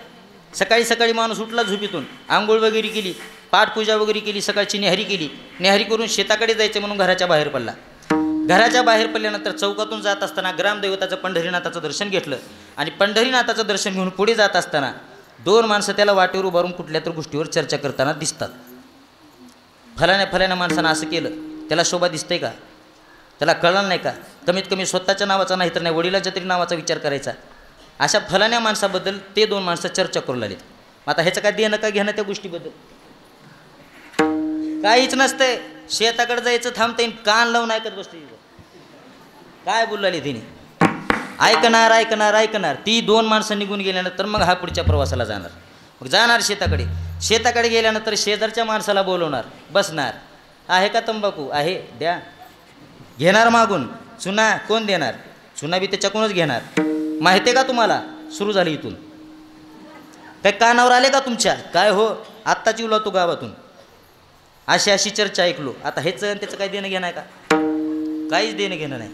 सकाळी सकाळी माणूस उठला झोपेतून, आंघोळ वगैरे केली, पाठपूजा वगैरे केली, सकाळची नेहरी केली, नेहरी करून शेताकडे जायचं म्हणून घराच्या बाहेर पडला. घराच्या बाहेर पडल्यानंतर चौकातून जात असताना ग्रामदैवताचं पंढरीनाथाचं दर्शन घेतलं आणि पंढरीनाथाचं दर्शन घेऊन पुढे जात असताना 2 माणसं त्याला वाटेवर उभारून कुठल्या तर गोष्टीवर चर्चा करताना दिसतात. फलाण्या माणसानं असं केलं, त्याला शोभा दिसतंय का? त्याला कळलं नाही का? कमीत कमी स्वतःच्या नावाचा नाही तर नाही वडिलांच्या तरी नावाचा विचार करायचा. अशा फलाण्या माणसाबद्दल ते 2 माणसं चर्चा करू लागलेत. आता ह्याचं काय देणं का घेणं त्या गोष्टीबद्दल? काहीच नसतंय. शेताकडे जायचं थांबता येईल, कान लावून ऐकत बसते. काय बोलले तिने? ऐकणार ऐकणार ऐकणार. ती 2 माणसं निघून गेल्यानंतर मग हा पुढच्या प्रवासाला जाणार. मग जाणार शेताकडे. शेताकडे गेल्यानंतर शेजारच्या माणसाला बोलवणार, बसणार. आहे का तंबाखू? आहे, द्या. घेणार मागून. चुना कोण देणार? चुना बी त्याच्याकडूनच घेणार. माहिती आहे का तुम्हाला? सुरू झाली इथून. काय कानावर आले का तुमच्या? काय हो, आत्ताच येऊ तू गावातून. अशी चर्चा ऐकलो. आता हेच त्याचं काही देणं घेणं आहे का? काहीच देणं घेणं नाही,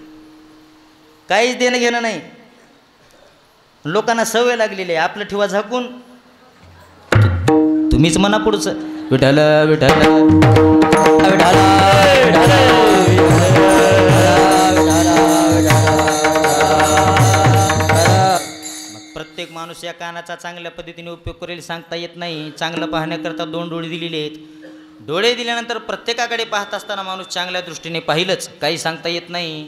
काहीच देणं घेणं नाही. लोकांना सवय लागलेली आहे आपलं ठेवा झाकून. तुम्हीच म्हणा पुढचं विठ्ठल विठ्ठल विठ्ठल प्रत्येक माणूस या कानाचा चांगल्या पद्धतीने उपयोग करेल सांगता येत नाही. चांगलं पाहण्याकरता 2 डोळे दिलेले आहेत. डोळे दिल्यानंतर प्रत्येकाकडे पाहत असताना माणूस चांगल्या दृष्टीने पाहिलंच, काही सांगता येत नाही.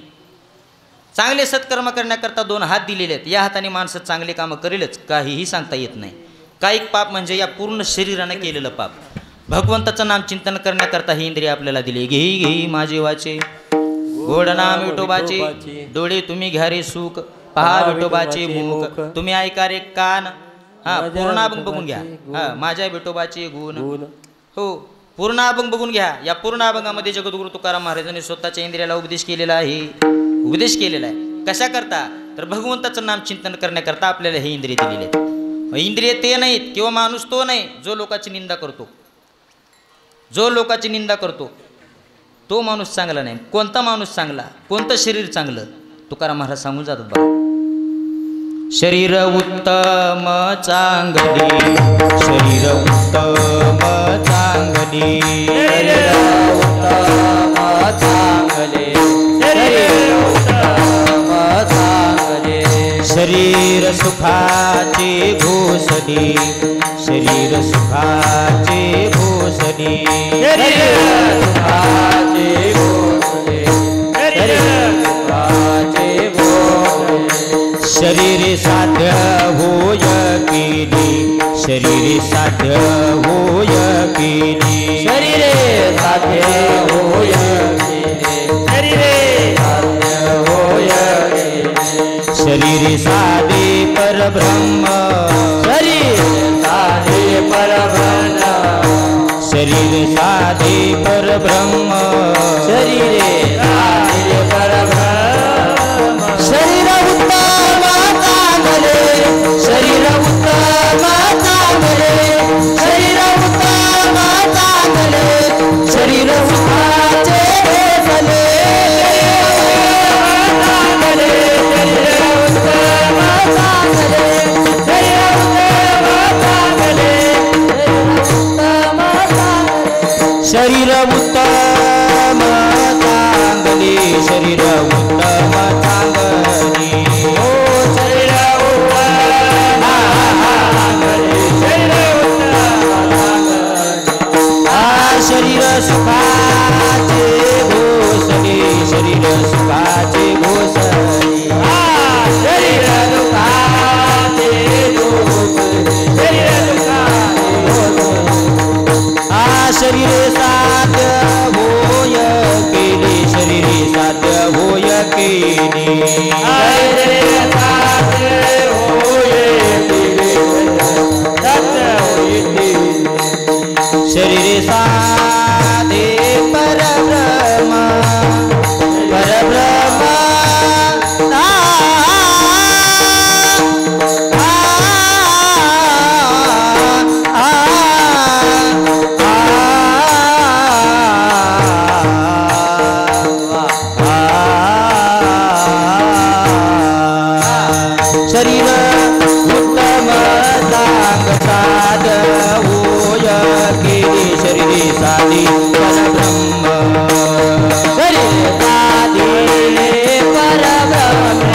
चांगले सत्कर्म करण्याकरता 2 हात दिलेले आहेत. या हाताने माणसं चांगले कामं करेलच, काहीही सांगता येत नाही. कायिक पाप म्हणजे या पूर्ण शरीरानं केलेलं पाप. भगवंताचं नाम चिंतन करण्याकरता ही इंद्रिय आपल्याला दिली. घेई घेई माझे वाचे गोड नाम विठोबाचे डोळे तुम्ही घ्या रे सुख पहा विठोबाचे मुख तुम्ही ऐका रे कान हा पूर्ण अभंग बघून घ्या हा माझ्या विठोबाचे गुण हो पूर्ण अभंग बघून घ्या. या पूर्ण अभंगामध्ये जगद्गुरु तुकाराम महाराजांनी स्वतःच्या इंद्रियाला उपदेश केलेला आहे. उपदेश केलेला आहे कशा करता तर भगवंताचं नाम चिंतन करण्याकरता आपल्याला हे इंद्रिय दिलेले आहेत. इंद्रिय ते नाहीत किंवा माणूस तो नाही जो लोकांची निंदा करतो. जो लोकांची निंदा करतो तो माणूस चांगला नाही. कोणता माणूस चांगला कोणतं शरीर चांगलं तुकाराम महाराज सांगून जातात बघा. शरीर उत्तम चांगली शरीर उत्तम चांगली शरीर उत्तम चांगले शरीर उत्तम चांगले शरीर सुखाचे घोषणी शरीर सुखाचे घोषणी शरीर सुखाचे घोषणे शरीर सुखाचे घोषणे शरीर साध्य होय केली शरीर साध्य होय केली शरीर साध्य होय केली शरीर साध्य होय केली शरीर साधे परब्रह्म शरीर साधे परब्रह्म शरीर साधे परब्रह्म शरीर साधे परब्रह्म शरीर उत्तम चांगले शरीर उत्तम चांगले शरीर उत्तम चांगले शरीर सुखाचे घोषणे चांगले शरीर उत्तम चांगले शरीर उत्तम चांगले शरीर उत्तम चांगले शरीर उत्तम चांगले ओ शरीर उत्तम चांगले शरीर उत्तम चांगले शरीर सुखाचे घोषणे शरीर सुखाचे घोषणे शरीर दुखाचे घोषणे शरीर दुखाचे घोषणे शरीर साध्य होय केली शरीर साध्य होय केली शरीर साध्य होय केली साध्य होय केली शरीर साधे परब्रह्म परब्रह्म शरीर उत्तम चांग साध होय केली शरीर साधी परब्रह्म शरीर साधी परब्रह्म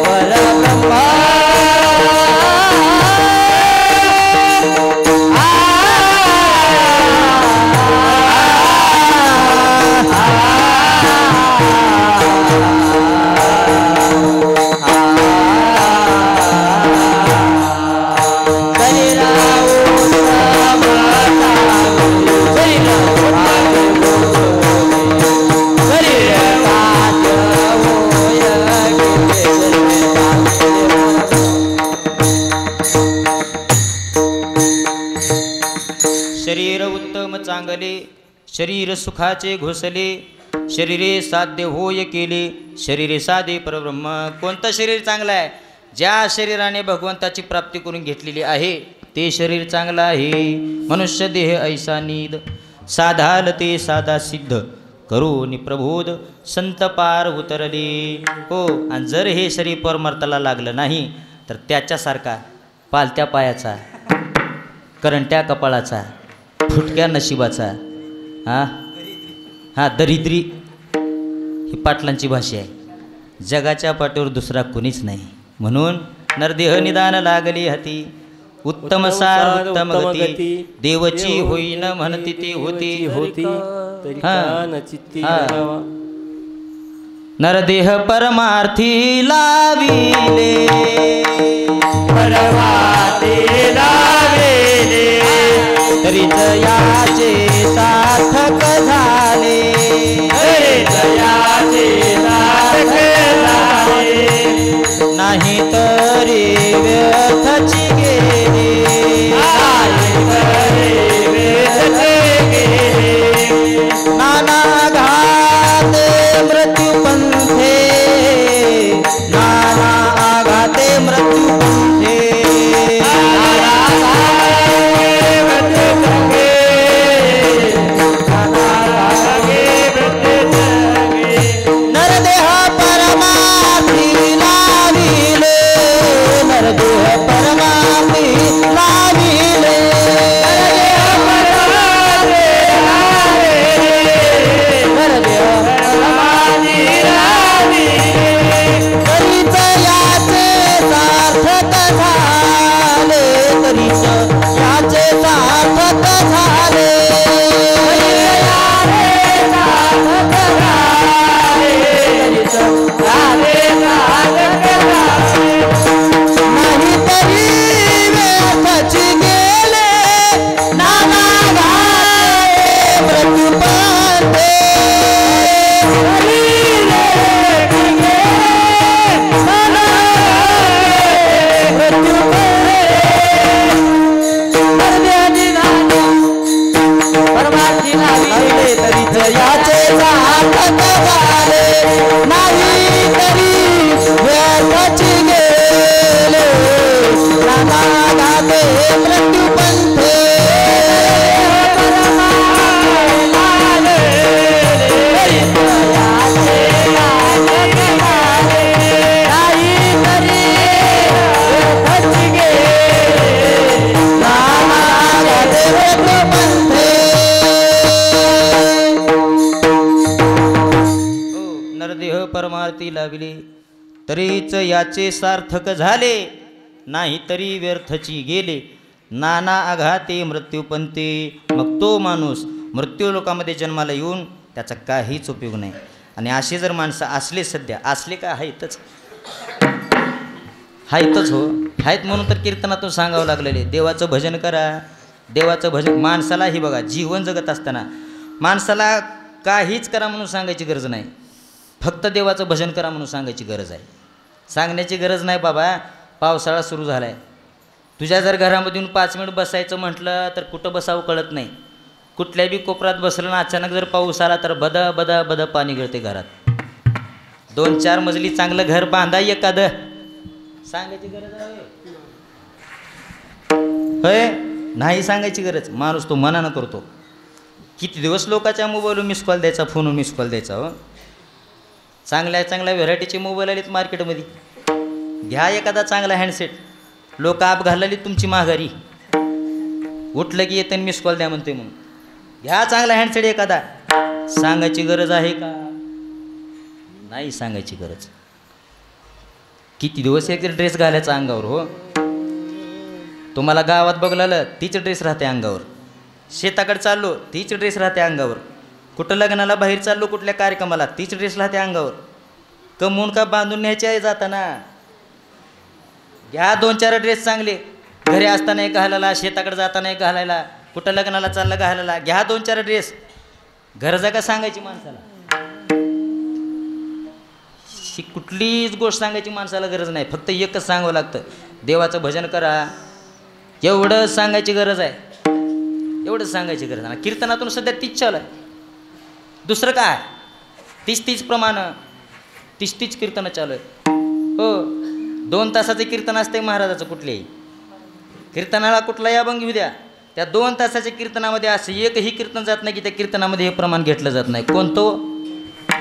परब्रह्म शरीर उत्तम चांगले शरीर सुखाचे घोषले शरीरे साध्य होय केले शरीरे साधे परब्रह्म. कोणतं शरीर चांगलं आहे ज्या शरीराने भगवंताची प्राप्ती करून घेतलेली आहे ते शरीर चांगलं आहे. मनुष्य देह ऐसा नीद साधाल ते साधा सिद्ध करून प्रबोध संत पार उतरले. हो आणि जर हे शरीर परमार्थाला लागलं नाही तर त्याच्यासारखा पालत्या पायाचा करंट्या कपाळाचा फुटक्या नशिबाचा हा दरिद्री ही पाटलांची भाषा आहे. जगाच्या पाठीवर दुसरा कोणीच नाही. म्हणून नरदेह निदान लागली हाती उत्तम सार उत्तम गती देवची होईन म्हणती ती होती होती नरदेह परमार्थी लाविले परमार्थी लाविले तरी जयाचे सार्थक झाले तरी जया परमार्थी लाविले तरीच याचे सार्थक झाले नाही तरी व्यर्थची गेले नाना आघाते मृत्यूपंथी. मग तो माणूस मृत्यू लोकामध्ये जन्माला येऊन त्याचा काहीच उपयोग नाही. आणि असे जर माणसं असले सध्या असले का आहेतच हो आहेत म्हणून तर कीर्तनातून सांगावं लागलेले देवाचं भजन करा देवाचं भजन. माणसालाही बघा जीवन जगत असताना माणसाला काहीच करा म्हणून सांगायची गरज नाही फक्त देवाचं भजन करा म्हणून सांगायची गरज आहे. सांगण्याची गरज नाही बाबा पावसाळा सुरू झाला आहे तुझ्या जर घरामधून 5 मिनिट बसायचं म्हटलं तर कुठं बसावं कळत नाही. कुठल्या बी कोपऱ्यात बसलं ना अचानक जर पाऊस आला तर बदा बदा बदा पाणी गळते घरात. 2-4 मजली चांगलं घर बांधा एखादं सांगायची गरज आहे होय नाही सांगायची गरज. माणूस तो मनानं करतो. किती दिवस लोकांच्या मोबाईलवर मिस कॉल द्यायचा फोनवर मिस कॉल द्यायचा हो. चांगल्या व्हेरायटीचे मोबाईल आलेत मार्केटमध्ये घ्या एखादा चांगला हँडसेट. लोक आप घालली तुमची माघारी उठलं की येतं मिस कॉल द्या म्हणते म्हणून घ्या चांगला हँडसेट एखादा. सांगायची गरज आहे का नाही सांगायची गरज. किती दिवस एक ड्रेस घालायचा अंगावर हो. तुम्हाला गावात बघलं तीच ड्रेस राहते अंगावर. शेताकडे चाललो तीच ड्रेस राहते अंगावर. कुठं लग्नाला बाहेर चाललो कुठल्या कार्यक्रमाला तीच ड्रेस राहते अंगावर. कमवून का बांधून न्यायची आहे जाताना. घ्या 2-4 ड्रेस चांगले घरी असताना एक घालायला शेताकडे जाताना एक घालायला कुठं लग्नाला चाललं घालायला. घ्या 2-4 ड्रेस. गरजा का सांगायची माणसाला. कुठलीच गोष्ट सांगायची माणसाला गरज नाही फक्त एकच सांगावं लागतं देवाचं भजन करा एवढं सांगायची गरज आहे. एवढं सांगायची गरज आहे. कीर्तनातून सध्या तीच चालू आहे दुसरं काय. 30 प्रमाणं 30 कीर्तनं चालू आहेत हो. 2 तासाचे कीर्तन असते महाराजाचं कुठलेही कीर्तनाला कुठलाही अभंग घेऊ द्या त्या 2 तासाच्या कीर्तनामध्ये असं एकही कीर्तन जात नाही की त्या कीर्तनामध्ये हे प्रमाण घेतलं जात नाही. कोणतो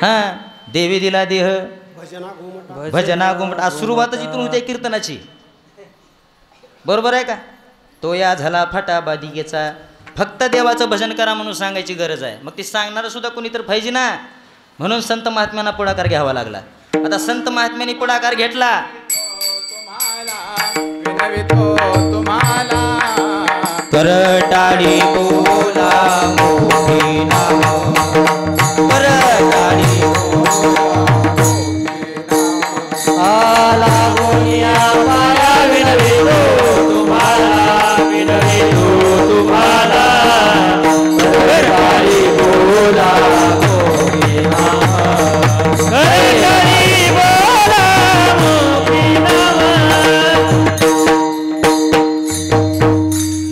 हां देवी दिला देह भजना घुमट आज सुरुवातच इथून होते कीर्तनाची बरोबर आहे का. तो या झाला फाटा बादिकेचा. फक्त देवाचं भजन करा म्हणून सांगायची गरज आहे. मग ती सांगणारं सुद्धा कोणी तर पाहिजे ना. म्हणून संत महात्म्यांना पुढाकार घ्यावा लागला. आता संत महात्म्यांनी पुढाकार घेतला तुम्हाला करटाळी बोला मोठी नाम करटाळी आला गोनिया माया विनवितो तुम्हाला विनवितो तुम्हाला करटाळी बोला मोठी नाम करटाळी बोला मोठी नाम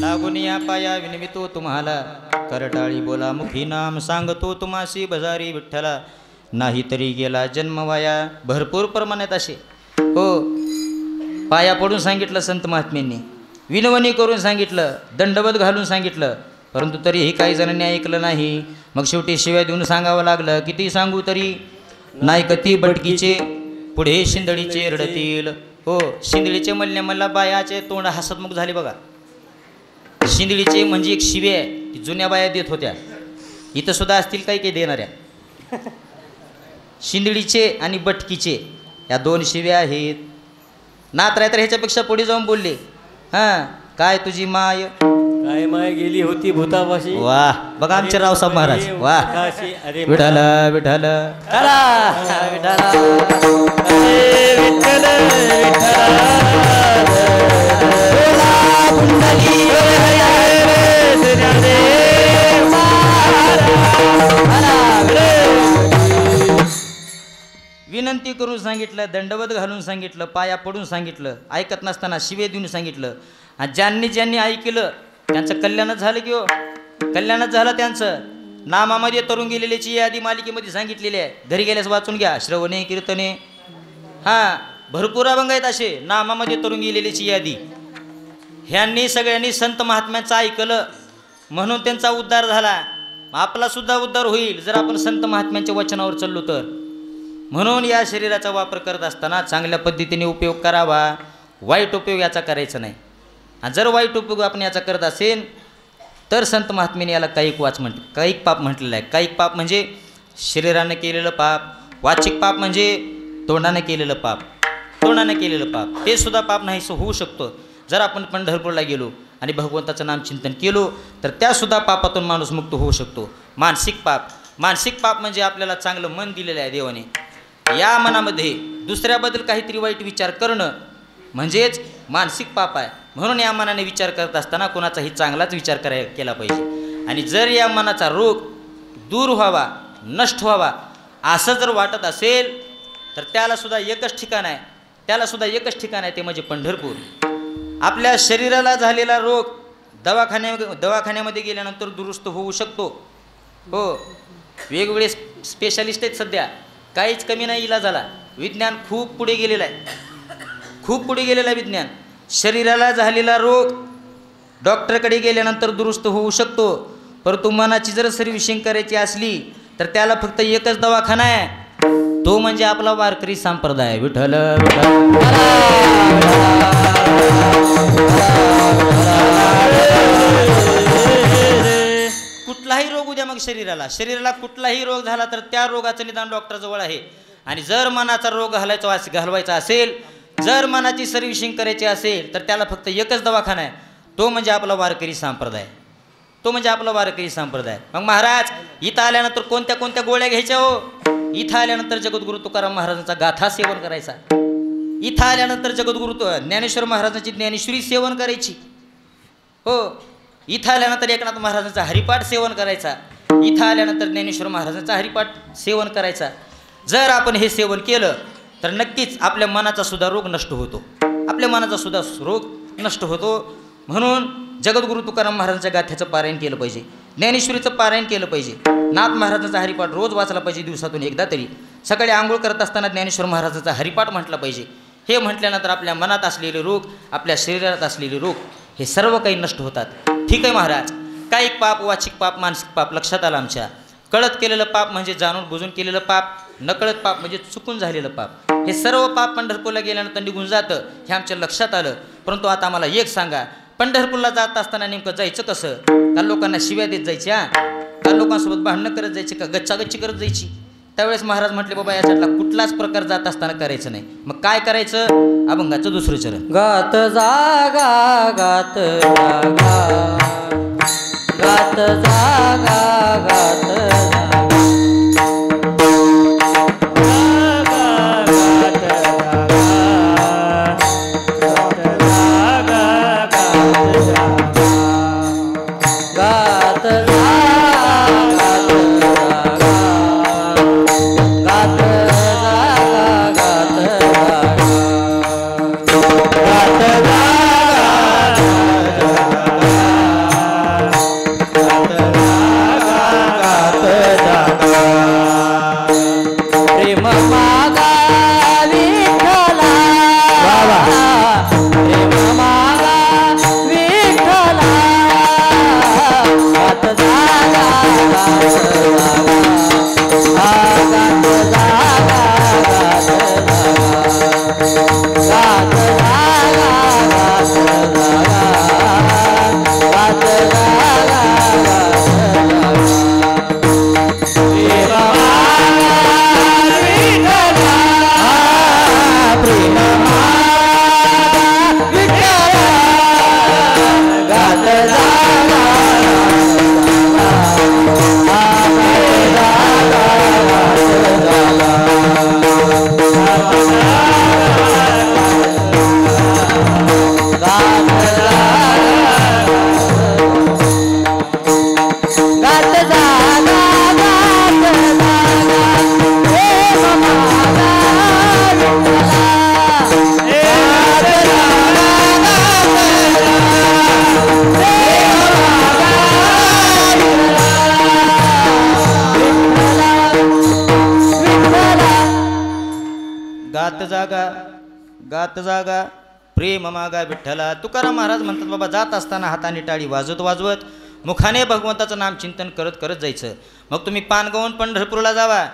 लागून या पाया विनवितो तुम्हाला करटाळी बोला मुखी नाम सांगतो तुम्हासी बजारी विठ्ठला नाही तरी गेला जन्म वाया. भरपूर प्रमाणात असे हो पाया पडून सांगितलं संत महात्म्यांनी विनवणी करून सांगितलं दंडवत घालून सांगितलं परंतु तरीही काही जणांनी ऐकलं नाही. मग शेवटी शिव्या देऊन सांगावं लागलं. किती सांगू तरी नाही कती बटकीचे पुढे शिंदळीचे रडतील हो. शिंदळीचे म्हणल्या बायाचे तोंड हसतमुख झाले बघा. शिंदळीचे म्हणजे एक शिवे आहे ती जुन्या बाया देत होत्या. इथं सुद्धा असतील काही देणाऱ्या. शिंदळीचे आणि बटकीचे या 2 शिव्या आहेत. नात तर ह्याच्यापेक्षा पुढे जाऊन बोलले हां काय तुझी माय काय माय गेली होती भूतापाशी. वाह बघा आमचे रावसाहेब महाराज वाह. अरे विठाल विठाल विनंती करून सांगितलं दंडवत घालून सांगितलं पाया पडून सांगितलं ऐकत नसताना शिवे देऊन सांगितलं. आणि ज्यांनी ऐकलं त्यांचं कल्याणच झालं की हो. कल्याणच झालं त्यांचं. नामामध्ये तरुण गेलेल्याची यादी मालिकेमध्ये सांगितलेली आहे. घरी गेल्यास वाचून घ्या. श्रवणे कीर्तने हां भरपूर अभंग आहेत असे नामामध्ये तरुण गेलेल्याची यादी. ह्यांनी सगळ्यांनी संत महात्म्यांचं ऐकलं म्हणून त्यांचा उद्धार झाला. आपला सुद्धा उद्धार होईल जर आपण संत महात्म्यांच्या वचनावर चाललो तर. म्हणून या शरीराचा वापर करत असताना चांगल्या पद्धतीने उपयोग करावा. वाईट उपयोग याचा करायचा नाही. आणि जर वाईट उपयोग आपण याचा करत असेल तर संत महात्म्याने याला कायिक पाप म्हटलेलं आहे. कायिक पाप म्हणजे शरीरानं केलेलं पाप वाचिक पाप म्हणजे तोंडाने केलेलं पाप, तोंडाने केलेलं पाप, ते सुद्धा पाप नाहीसं होऊ शकतं. जर आपण पंढरपूरला गेलो आणि भगवंताचं नामचिंतन केलो तर त्यासुद्धा पापातून माणूस मुक्त होऊ शकतो. मानसिक पाप, मानसिक पाप म्हणजे आपल्याला चांगलं मन दिलेलं आहे देवाने, या मनामध्ये दुसऱ्याबद्दल काहीतरी वाईट विचार करणं म्हणजेच मानसिक पाप आहे. म्हणून या मनाने विचार करत असताना कोणाचाही चांगलाच विचार केला पाहिजे. आणि जर या मनाचा रोग दूर व्हावा, नष्ट व्हावा असं जर वाटत असेल तर त्यालासुद्धा एकच ठिकाण आहे, त्यालासुद्धा एकच ठिकाण आहे, ते म्हणजे पंढरपूर. आपल्या शरीराला झालेला रोग दवाखान्यामध्ये गेल्यानंतर दुरुस्त होऊ शकतो. हो, वेगवेगळे स्पेशालिस्ट आहेत सध्या, काहीच कमी नाही इलाजाला. विज्ञान खूप पुढे गेलेलं आहे, खूप पुढे गेलेलं आहे विज्ञान. शरीराला झालेला रोग डॉक्टरकडे गेल्यानंतर दुरुस्त होऊ शकतो. परंतु मनाची जर सर्व्हिसिंग करायची असली तर त्याला फक्त एकच दवाखाना आहे, तो म्हणजे आपला वारकरी संप्रदाय. विठ्ठल कुठलाही रोग उद्या मग शरीराला कुठलाही रोग झाला तर त्या रोगाचं निदान डॉक्टरजवळ आहे. आणि जर मनाचा रोग घालवायचा असेल, जर मनाची सर्व्हिसिंग करायची असेल तर त्याला फक्त एकच दवाखाना आहे, तो म्हणजे आपला वारकरी संप्रदाय, तो म्हणजे आपला वारकरी संप्रदाय. मग महाराज इथं आल्यानंतर कोणत्या कोणत्या गोळ्या घ्यायच्या हो? इथं आल्यानंतर जगद्गुरु तुकाराम महाराजांचा गाथा सेवन करायचा, इथं आल्यानंतर जगद्गुरु ज्ञानेश्वर महाराजांची ज्ञानेश्वरी सेवन करायची. हो, इथं आल्यानंतर एकनाथ महाराजांचा हरिपाठ सेवन करायचा, इथं आल्यानंतर ज्ञानेश्वर महाराजांचा हरिपाठ सेवन करायचा. जर आपण हे सेवन केलं तर नक्कीच आपल्या मनाचा सुद्धा रोग नष्ट होतो, आपल्या मनाचा सुद्धा रोग नष्ट होतो. म्हणून जगद्गुरु तुकाराम महाराजांच्या गाथ्याचं पारायण केलं पाहिजे, ज्ञानेश्वरीचं पारायण केलं पाहिजे, नाथ महाराजांचा हरिपाठ रोज वाचला पाहिजे, दिवसातून एकदा तरी. सकाळी आंघोळ करत असताना ज्ञानेश्वर महाराजांचा हरिपाठ म्हटला पाहिजे. हे म्हटल्यानंतर आपल्या मनात असलेले रोग, आपल्या शरीरात असलेले रोग हे सर्व काही नष्ट होतात. ठीक आहे महाराज, कायिक पाप, वाचिक पाप, मानसिक पाप लक्षात आलं आमच्या. कळत केलेलं पाप म्हणजे जाणून बुजून केलेलं पाप, नकळत पाप म्हणजे चुकून झालेलं पाप. हे सर्व पाप पंढरपूरला गेल्यानंतर निघून जातं, हे आमच्या लक्षात आलं. परंतु आता आम्हाला एक सांगा, पंढरपूरला जात असताना नेमकं जायचं कसं? काल लोकांना शिव्या देत जायच्या, काल लोकांसोबत भांडणं करत जायची, का गच्चागच्ची करत जायची? त्यावेळेस महाराज म्हटले बाबा याच्यातला कुठलाच प्रकार जात असताना करायचं नाही. मग काय करायचं? अभंगाचं दुसरं चरण. गात जागा गात जागा गात जागा गात गात जागा प्रेम मागा विठ्ठला. तुकाराम महाराज म्हणतात बाबा जात असताना हाताने टाळी वाजवत वाजवत मुखाने भगवंताचं नाम चिंतन करत करत जायचं. मग तुम्ही पानगावून पंढरपूरला जावा,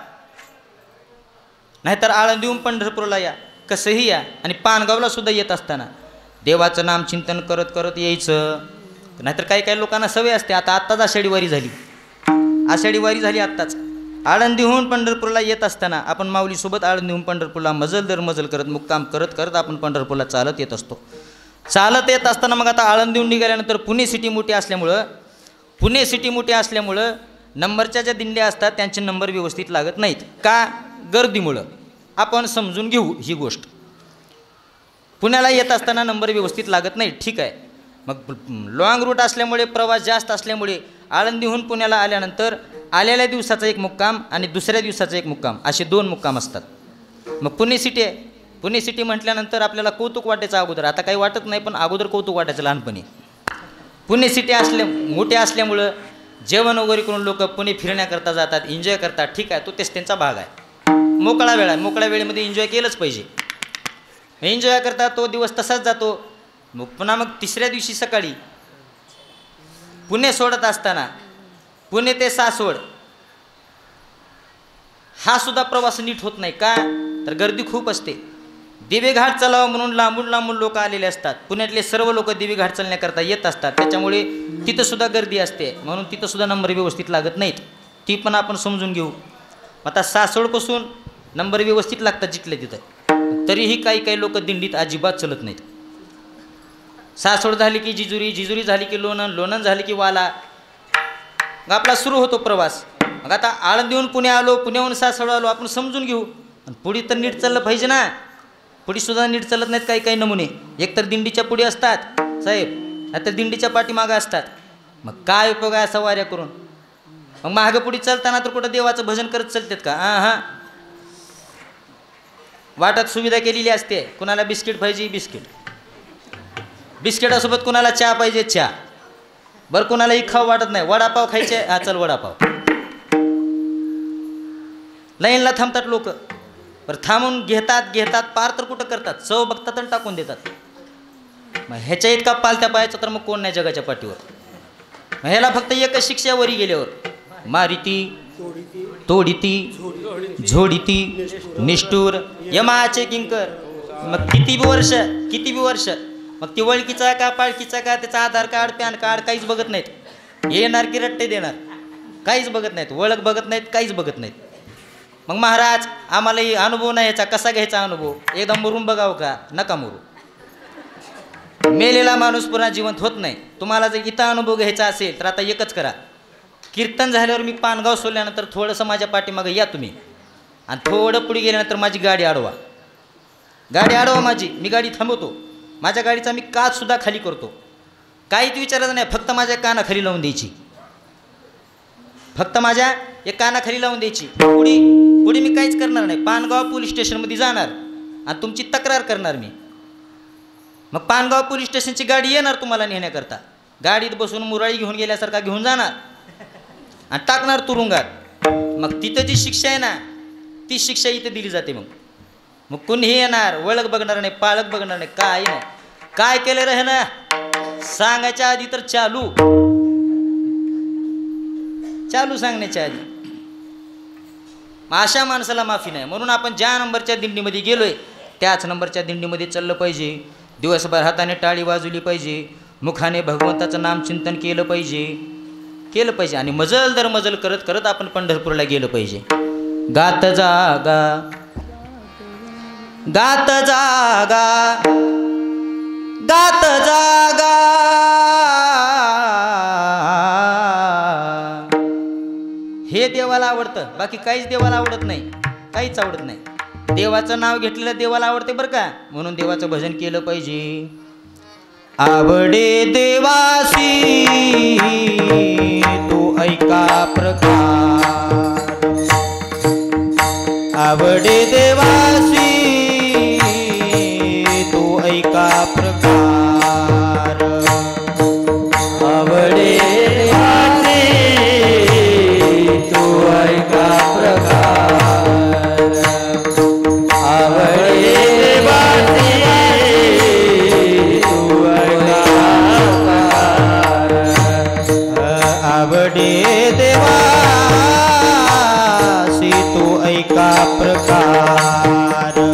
नाहीतर आळंदीहून पंढरपूरला या, कसंही या. आणि पानगावला सुद्धा येत असताना देवाचं नाम चिंतन करत करत यायचं. नाहीतर काही काही लोकांना सवय असते, आत्ताच आषाढी वारी झाली, आषाढी वारी झाली आत्ताच, आळंदीहून पंढरपूरला येत असताना आपण माऊलीसोबत आळंदीहून पंढरपूरला मजल दर मजल करत मुक्काम करत करत आपण पंढरपूरला चालत येत असतो. चालत येत असताना मग आता आळंदीहून निघाल्यानंतर पुणे सिटी मोठी असल्यामुळं नंबरच्या ज्या दिंड्या असतात त्यांचे नंबर व्यवस्थित लागत नाहीत. का? गर्दीमुळं. आपण समजून घेऊ ही गोष्ट. पुण्याला येत असताना नंबर व्यवस्थित लागत नाही, ठीक आहे. मग लॉंग रूट असल्यामुळे, प्रवास जास्त असल्यामुळे आळंदीहून पुण्याला आल्यानंतर आलेल्या दिवसाचा एक मुक्काम आणि दुसऱ्या दिवसाचा एक मुक्काम असे 2 मुक्काम असतात. मग पुणे सिटी आहे. पुणे सिटी म्हटल्यानंतर आपल्याला कौतुक वाटायचं अगोदर, आता काही वाटत नाही, पण अगोदर कौतुक वाटायचं लहानपणी. पुणे सिटी मोठे असल्यामुळं जेवण वगैरे करून लोक पुणे फिरण्याकरता जातात, एन्जॉय करतात, ठीक आहे. तो तेच त्यांचा भाग आहे. मोकळा वेळ आहे, मोकळ्या वेळेमध्ये एन्जॉय केलंच पाहिजे. एन्जॉय करता तो दिवस तसाच जातो. मग पुन्हा मग तिसऱ्या दिवशी सकाळी पुणे सोडत असताना पुणे ते सासवड हा सुद्धा प्रवास नीट होत नाही. का? तर गर्दी खूप असते. दिवेघाट चालावं म्हणून लांबून लांबून लोक आलेले असतात. पुण्यातले सर्व लोक दिवेघाट चालण्याकरता येत असतात. त्याच्यामुळे तिथं सुद्धा गर्दी असते, म्हणून तिथं सुद्धा नंबर व्यवस्थित लागत नाहीत. ती पण आपण समजून घेऊ. आता सासवडपासून नंबर व्यवस्थित लागतात जिथले तिथं, तरीही काही काही लोक दिंडीत अजिबात चलत नाहीत. सासवड झाली की जिजुरी, जिजुरी झाली की लोणंद, लोणंद झाली की वाला, मग आपला सुरू होतो प्रवास. मग आता आळंदीहून पुणे आलो, पुण्याहून सासवड आलो, आपण समजून घेऊ. आणि पुढे तर नीट चाललं पाहिजे ना. पुढीसुद्धा नीट चालत नाहीत काही काही नमुने. एकतर दिंडीच्या पुढे असतात साहेब, नाहीतर दिंडीच्या पाठीमागं असतात. मग काय उपयोग आहे असा वाऱ्या करून? मग मागं पुढे चालताना तर कुठं देवाचं भजन करत चालतात का? हां, वाटात सुविधा केलेली असते. कुणाला बिस्किट पाहिजे बिस्किट, बिस्किटासोबत कुणाला चहा पाहिजे चहा, बरं कुणालाही खाऊ वाटत नाही, वडापाव खायचे, हा चल वडापाव. लाईनला थांबतात लोक, बरं थांबून घेतात पार तर कुठं करतात, चव बघतात आणि टाकून देतात. मग ह्याच्या इतका पालत्या पायाचा तर मग कोण नाही जगाच्या पाठीवर. मग ह्याला फक्त एकच शिक्षा वरी गेल्यावर, मारिती तोडीती झोडीती निष्ठूर यमाचे किंकर. मग किती बी वर्ष मग ती वळकीचा का पाळकीचा का त्याचा आधार कार्ड पॅन कार्ड काहीच बघत नाहीत. येणार की रट्टे देणार काहीच बघत नाहीत, ओळख बघत नाहीत, काहीच बघत नाहीत. मग महाराज आम्हालाही अनुभव नाही याचा, कसा घ्यायचा अनुभव? एकदा मरून बघावं का? नका मरू. मेलेला माणूस पुन्हा जिवंत होत नाही. तुम्हाला जर इथं अनुभव घ्यायचा असेल तर आता एकच करा. कीर्तन झाल्यावर मी पानगाव सोडल्यानंतर थोडंसं माझ्या पाठीमागं या तुम्ही, आणि थोडं पुढे गेल्यानंतर माझी गाडी अडवा माझी. मी गाडी थांबवतो. माझ्या गाडीचा मी काचसुद्धा खाली करतो. काहीच विचारायचं नाही, फक्त माझ्या कानाखाली लावून द्यायची. फक्त माझ्या एक कानाखाली लावून द्यायची. पुढे मी काहीच करणार नाही. पानगाव पोलीस स्टेशनमध्ये जाणार आणि तुमची तक्रार करणार मी. मग पानगाव पोलीस स्टेशनची गाडी येणार तुम्हाला नेण्याकरता. गाडीत बसून मुराळी घेऊन गेल्यासारखा घेऊन जाणार आणि टाकणार तुरुंगात. मग तिथं जी शिक्षा आहे ना, ती शिक्षा इथे दिली जाते. मग कोणीही येणार, ओळख बघणार नाही, पाळख बघणार नाही, काय नाही. काय केलं रे ना सांगायच्या आधी तर चालू सांगण्याच्या आधी. अशा माणसाला माफी नाही. म्हणून आपण ज्या नंबरच्या दिंडीमध्ये गेलोय त्याच नंबरच्या दिंडीमध्ये चाललं पाहिजे. दिवसभर हाताने टाळी वाजवली पाहिजे, मुखाने भगवंताचं नामचिंतन केलं पाहिजे आणि मजल दर मजल करत करत आपण पंढरपूरला गेलं पाहिजे. गात जागा गात जागा गात जागा हे देवाला आवडतं, बाकी काहीच देवाला आवडत नाही, काहीच आवडत नाही. देवाचं नाव घेतलेलं देवाला आवडते बरं का, म्हणून देवाचं भजन केलं पाहिजे. आवडे देवासी तो ऐका प्रकार, आवडे देवासी तो ऐका प्रकार, आवडे देवासी तो ऐका प्रकार, आवडे देवासी तो ऐका प्रकार, आवडे देवासी तो ऐका प्रकार.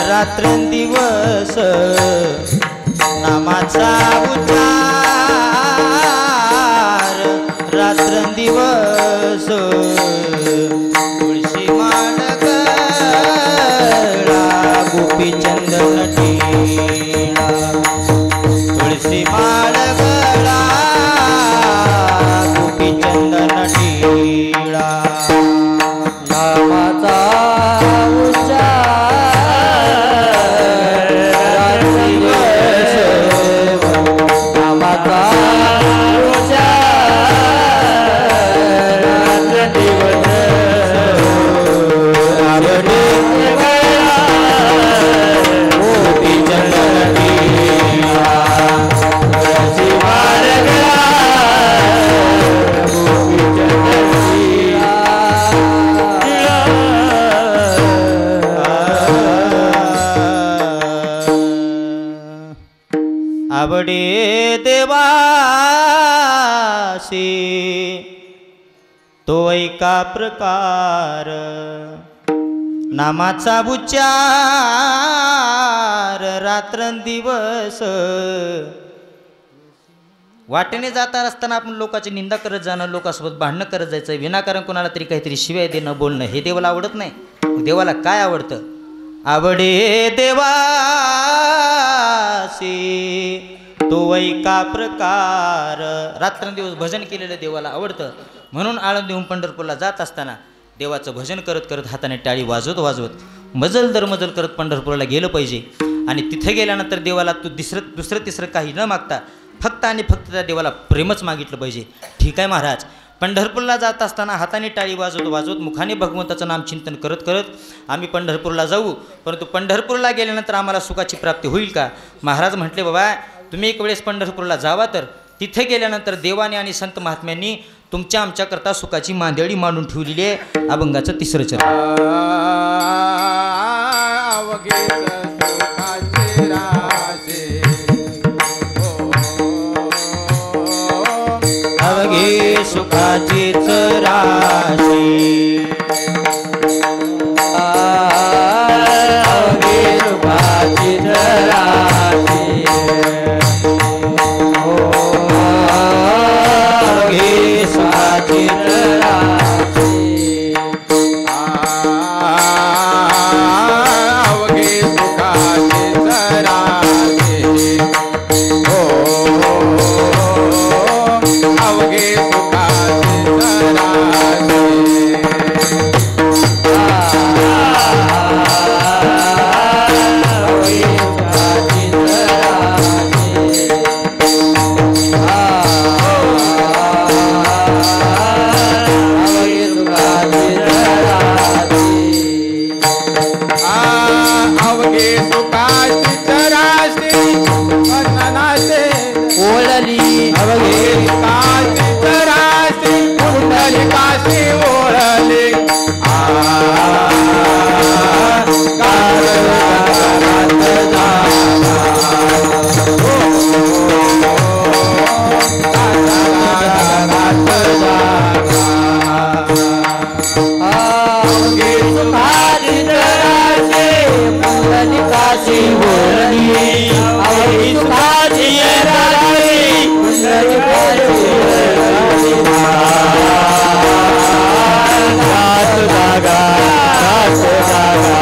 रात्रंदिवस नामाचा उच्चार रात्रंदिवस तुळशी माळ गळा गोपी चंदन टिळा तुळशी माळ गळा गोपी चंदन टिळा नामाचा उच्चार रात्रंदिवस नामाचा उच्चार रात्रंदिवस आवडे गोपी चंदन टिळा तुळशी माळ गळा गोपी चंदन टिळा आवडे देवासी तो ऐका प्रकार नामाचा उच्चार रात्रंदिवस वाटेने जाता असताना आपण लोकांची निंदा करत जाणं लोकांसोबत भांडणं करत जायचं विनाकारण कोणाला तरी काहीतरी शिवाय देणं बोलणं हे देवाला आवडत नाही. देवाला काय आवडतं? आवडे देवासी तो ऐका प्रकार रात्रंदिवस भजन केलेलं देवाला आवडतं. म्हणून आळंदीहून पंढरपूरला जात असताना देवाचं भजन करत करत हाताने टाळी वाजवत वाजवत मजल दर मजल करत पंढरपूरला गेलं पाहिजे. आणि तिथे गेल्यानंतर देवाला तू दुसरं तिसरं काही न मागता फक्त आणि फक्त त्या देवाला प्रेमच मागितलं पाहिजे. ठीक आहे महाराज. पंढरपूरला जात असताना हाताने टाळी वाजवत वाजवत मुखाने भगवंताचं नामचिंतन करत करत आम्ही पंढरपूरला जाऊ. परंतु पंढरपूरला गेल्यानंतर आम्हाला सुखाची प्राप्ती होईल का? महाराज म्हटले, बाबा तुम्ही एक वेळेस पंढरपूरला जावा तर तिथे गेल्यानंतर देवाने आणि संत महात्म्यांनी तुमच्या आमच्याकरता सुखाची मांदेळी मांडून ठेवलेली आहे. अभंगाचं तिसरं चरण. अवघे सुखाचीच राशी अवघे सुखाचीच राशी अवघे सुखाचीच राशी अवघे सुखाचीच राशी अवघे सुखाचीच राशी अवघे सुखाचीच राशी अन्ननाचे ओळली अवघे सुखाचीच राशी पुंडलिकाशी ओळली अवघे सुखाचीच राशी पुंडलिकाशी ओळली अवघे सुखाचीच राशी पुंडलिकाशी ओळली रात जागा रात जागा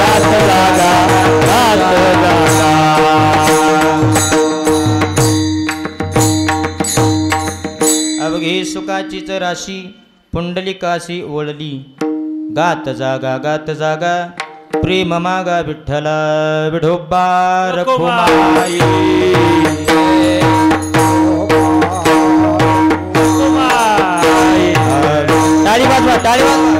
रात जागा रात जागा अवघे सुखाचीच राशी पुंडलिकाशी ओळली गात जागा प्रेम मागा विठ्ठला विठोबा रखुमाई टाळी वाजवा टाळी वाजवा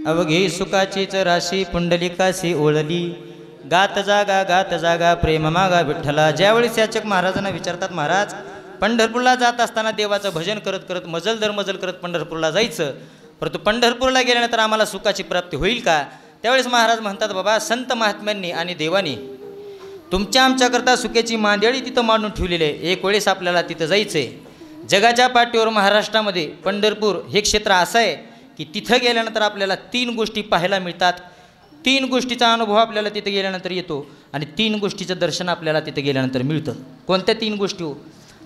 अवघी सुखाचीच राशी पुंडलिकाशी ओळली, गात जागा प्रेम मागा विठ्ठला. ज्यावेळेस याचक महाराजांना विचारतात, महाराज पंढरपूरला जात असताना देवाचं भजन करत करत मजल दर मजल करत पंढरपूरला जायचं, परंतु पंढरपूरला गेल्यानंतर आम्हाला सुखाची प्राप्ती होईल का? त्यावेळेस महाराज म्हणतात, बाबा संत महात्म्यांनी आणि देवानी तुमच्या आमच्याकरता सुखाची मांदेळी तिथं मांडून ठेवलेली आहे. एक वेळेस आपल्याला तिथं जायचं आहे. जगाच्या पाठीवर महाराष्ट्रामध्ये पंढरपूर हे क्षेत्र असं आहे की तिथं गेल्यानंतर आपल्याला 3 गोष्टी पाहायला मिळतात. 3 गोष्टीचा अनुभव आपल्याला तिथे गेल्यानंतर येतो आणि 3 गोष्टीचं दर्शन आपल्याला तिथे गेल्यानंतर मिळतं. कोणत्या 3 गोष्टी हो?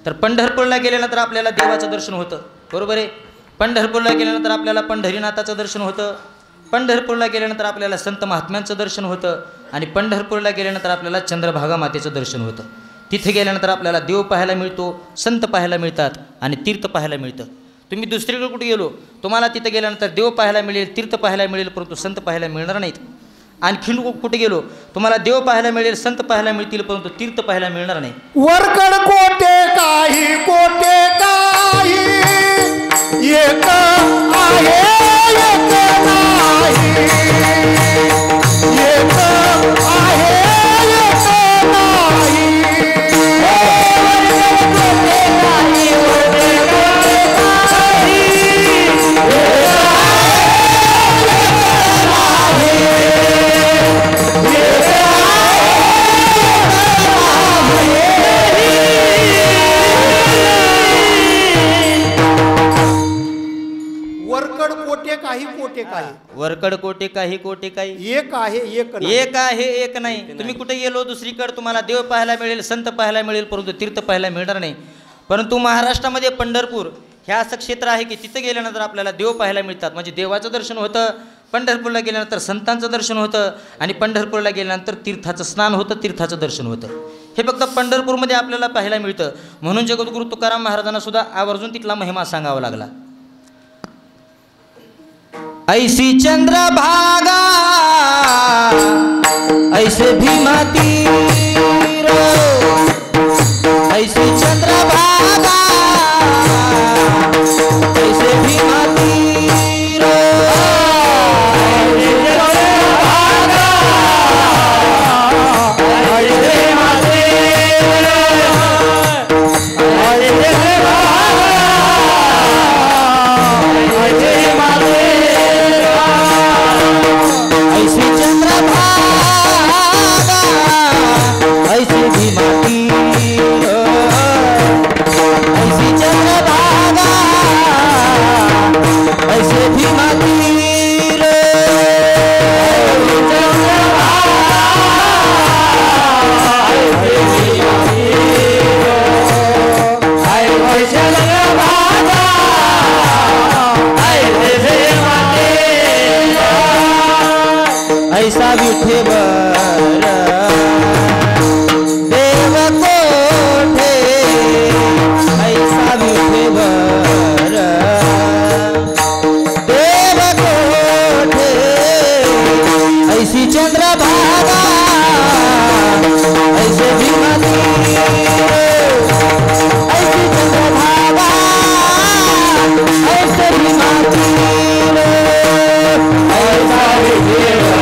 तर पंढरपूरला गेल्यानंतर आपल्याला देवाचं दर्शन होतं, बरोबर आहे. पंढरपूरला गेल्यानंतर आपल्याला पंढरीनाथाचं दर्शन होतं. पंढरपूरला गेल्यानंतर आपल्याला संत महात्म्यांचं दर्शन होतं आणि पंढरपूरला गेल्यानंतर आपल्याला चंद्रभागा मातेचं दर्शन होतं. तिथे गेल्यानंतर आपल्याला देव पाहायला मिळतो, संत पाहायला मिळतात आणि तीर्थ पाहायला मिळतं. तुम्ही दुसरीकडे कुठे गेलो तुम्हाला तिथे गेल्यानंतर देव पाहायला मिळेल, तीर्थ पाहायला मिळेल, परंतु संत पाहायला मिळणार नाहीत. आणखीन कुठे गेलो तुम्हाला देव पाहायला मिळेल, संत पाहायला मिळतील, परंतु तीर्थ पाहायला मिळणार नाही. वरकड कोटे काही एक आहे एक नाही, एक आहे एक नाही. वरकड कोटे काही कोटे काही एक आहे एक नाही. एक आहे एक नाही. तुम्ही कुठे गेलो दुसरीकडे तुम्हाला देव पाहायला मिळेल, संत पाहायला मिळेल, परंतु तीर्थ पाहायला मिळणार नाही. परंतु महाराष्ट्रामध्ये पंढरपूर हे असं क्षेत्र आहे की तिथं गेल्यानंतर आपल्याला देव पाहायला मिळतात, म्हणजे देवाचं दर्शन होतं. पंढरपूरला गेल्यानंतर संतांचं दर्शन होतं आणि पंढरपूरला गेल्यानंतर तीर्थाचं स्नान होतं, तीर्थाचं दर्शन होतं. हे फक्त पंढरपूरमध्ये आपल्याला पाहायला मिळतं. म्हणून जगद्गुरु तुकाराम महाराजांना सुद्धा आवर्जून तिथला महिमा सांगावा लागला. ऐसी चंद्रभागा ऐसे भीमा तीर, ऐसी चंद्रभागा ऐसे भीमा तीर, ऐसा विठेवर देव कोठे, ऐसा विठेवर देव कोठे, ऐसी चंद्रभागा ऐसे भीमा तीर, ऐसी चंद्रभागा ऐसे भीमा तीर, ऐसा विठेवर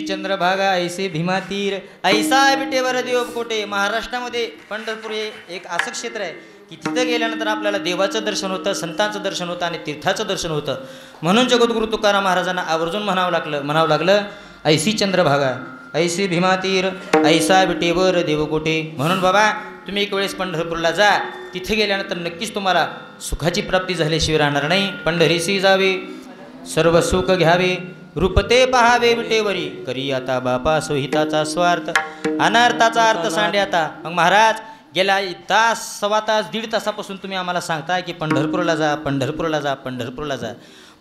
चंद्रभागा ऐसे भीमा तीर, ऐसा विटेवर देव कोटे. महाराष्ट्रामध्ये पंढरपूर हे एक असं क्षेत्र आहे की तिथं गेल्यानंतर आपल्याला देवाचं दर्शन होतं, संतांचं दर्शन होतं आणि तीर्थाचं दर्शन होतं. म्हणून जगद्गुरु तुकाराम महाराजांना आवर्जून म्हणावं लागलं ऐसी चंद्रभागा ऐसी भीमातीर ऐसा विटेवर देवकोटे. म्हणून बाबा तुम्ही एक वेळेस पंढरपूरला जा, तिथे गेल्यानंतर नक्कीच तुम्हाला सुखाची प्राप्ती झाल्याशिवाय राहणार नाही. पंढरीसी जावे सर्व सुख घ्यावे रूपते पहावे विटेवरी करी आता बापा सोहिताचा स्वार्थ अनार्थाचा अर्थ सांडे आता. मग महाराज गेल्या तास सव्वा तास दीड तासापासून तुम्ही आम्हाला सांगताय की पंढरपूरला जा पंढरपूरला जा पंढरपूरला जा,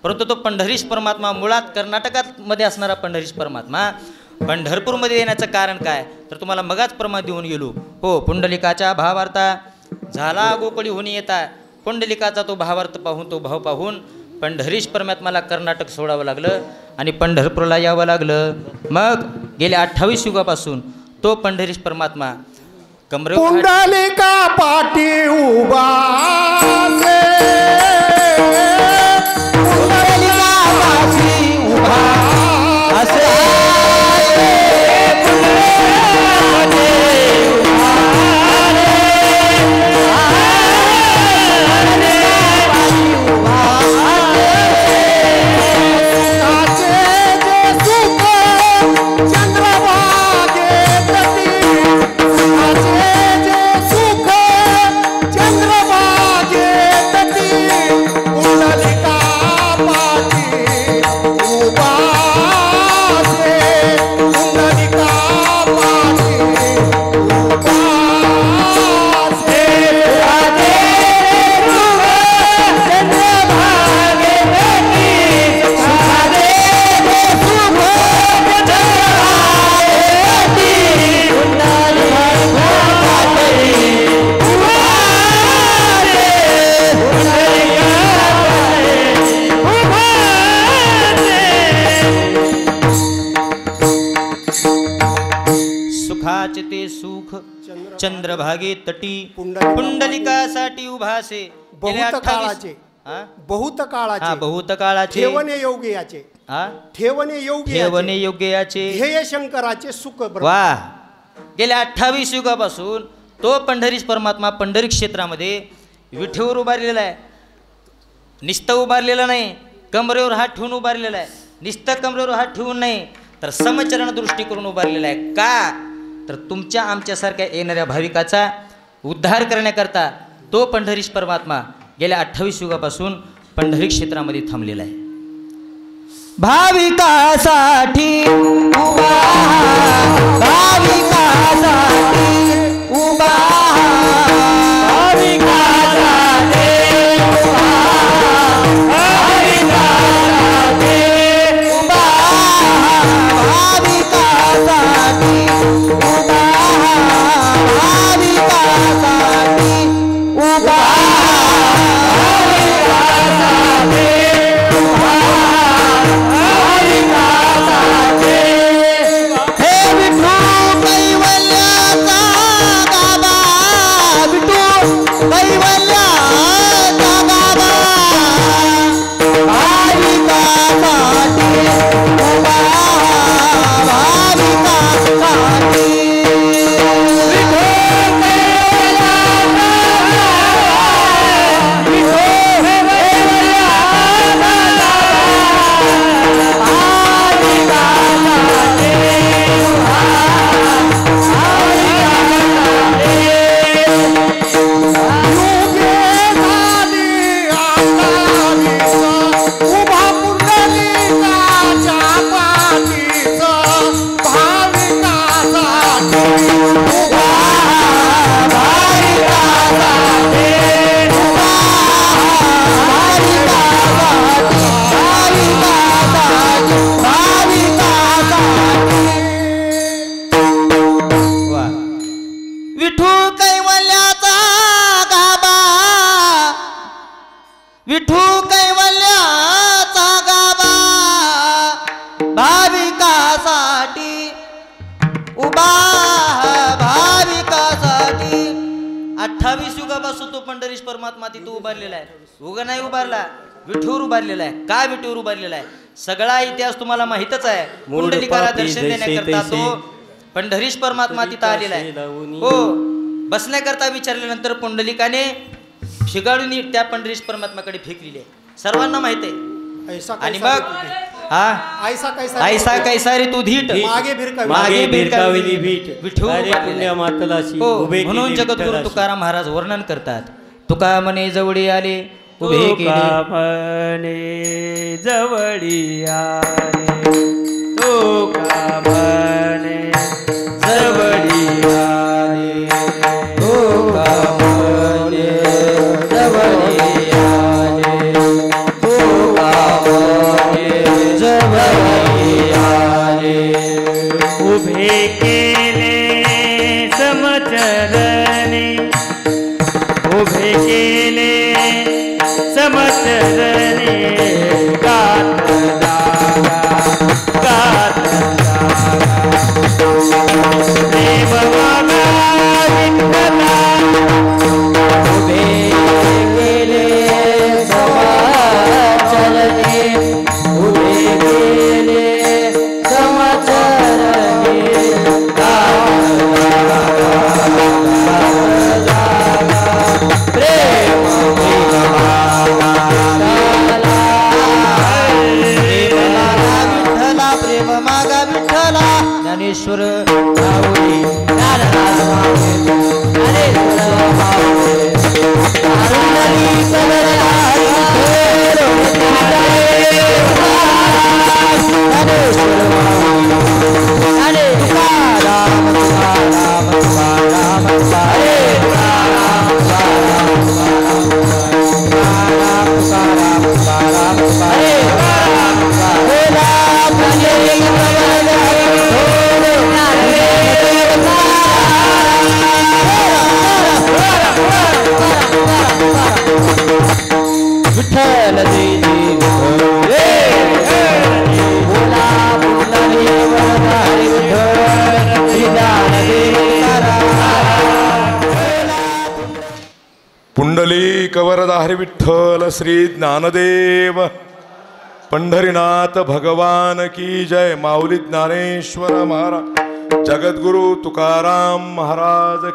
परंतु तो पंढरीश परमात्मा मुळात कर्नाटकात मध्ये असणारा पंढरीश परमात्मा पंढरपूरमध्ये येण्याचं कारण काय तर तुम्हाला मगाच प्रमाण देऊन गेलो. हो, पुंडलिकाच्या भावार्था झाला गोकळी होऊन येता. पुंडलिकाचा तो भावार्थ पाहून तो भाव पाहून पंढरीश परमात्माला कर्नाटक सोडावं लागलं आणि पंढरपूरला यावं लागलं. मग गेल्या 28 युगापासून तो पंढरीश परमात्मा कमरेवर पुंडलिका पाठी उभा आहे. पुंडलिका पाठी उभा असे चंद्रभागे तटी पुंडलिकासाठी उभासे. बहुत काळाचे बहुत काळाचे ठेवणे योग्य याचे ठेवणे योग्य याचे ध्येय शंकराचे सुख. वा, गेल्या 28 युगापासून तो पंढरीश परमात्मा पंढरी क्षेत्रामध्ये विठेवर उभारलेला आहे. निस्त उभारलेला नाही, कमरेवर हात ठेवून उभारलेला आहे. निस्त कमरेवर हात ठेवून नाही तर समचरण दृष्टी करून उभारलेला आहे. का तर तुमच्या आमच्यासारख्या येणाऱ्या भाविकाचा उद्धार करण्याकरता तो पंढरीश परमात्मा गेल्या 28 युगापासून पंढरी क्षेत्रामध्ये थांबलेला आहे. भाविकासाठी उभा, भाविकासाठी उभा, भाविकासाठी उभा, भाविकासाठी उभा, भाविकासाठी उभा, भाविकासाठी उभा. विठू कैवल्याचा गाबा भाविकासाठी उभा, भाविकासाठी. 28 युगापासून तो पंढरीश परमात्मा तिथं उभारलेला आहे. उगा नाही उभारला, विठूवर उभारलेला आहे. का विठूवर उभारलेला आहे सगळा इतिहास तुम्हाला माहितच आहे. पुंडलिकाला दर्शन देण्याकरता तो पंढरीश परमात्मा तिथं आलेला आहे. हो, बसण्याकरता विचारल्यानंतर पुंडलिकाने ठिकाणून त्या पंढरीश परमात्माकडे फेकलेली आहे सर्वांना माहित आहे ऐसा आणि कैसा मग रे तुझे. हा ऐसा कैसा ऐसा कैसा रे तू धीट मागे भिरकावी. मागे भिरकावली भीट विठू अरे पुण्या मातलाशी हो, उभे म्हणून केले जगद्गुरु विठ्ठलाशी. तुकाराम महाराज वर्णन करतात तुका म्हणे जवळी आले उभे तुका केले म्हणे जवळी आले तुका म्हणे जवळी आले तुका म्हणे जवळी आले तुका म्हणे जवळी आले उभे केले समचरणी उभे केले समचरणी गात जागा गात प्रेम वागा विठ्ठला उभे केले समाचरणी उभे केले समाचरणी प्रेम विठ्ठला प्रेम मागा विठ्ठला ज्ञानेश्वर माऊली ज्ञानराज माऊली ज्ञानेश्वर माऊली आनंदी कवरधारी ज्ञानेश्वर माऊली ज्ञाने तुकाराम तुकाराम तुकाराम हरे तुकाराम तुकाराम तुकाराम तुकाराम तुकाराम हरे विठ्ठल देवी बोला बोला हरी विठ्ठल श्रीदान पुंडलिक वरदा हरी विठ्ठल श्री ज्ञानदेव पंढरीनाथ भगवान की जय माऊली ज्ञानेश्वर महाराज जगद्गुरु तुकाराम महाराज की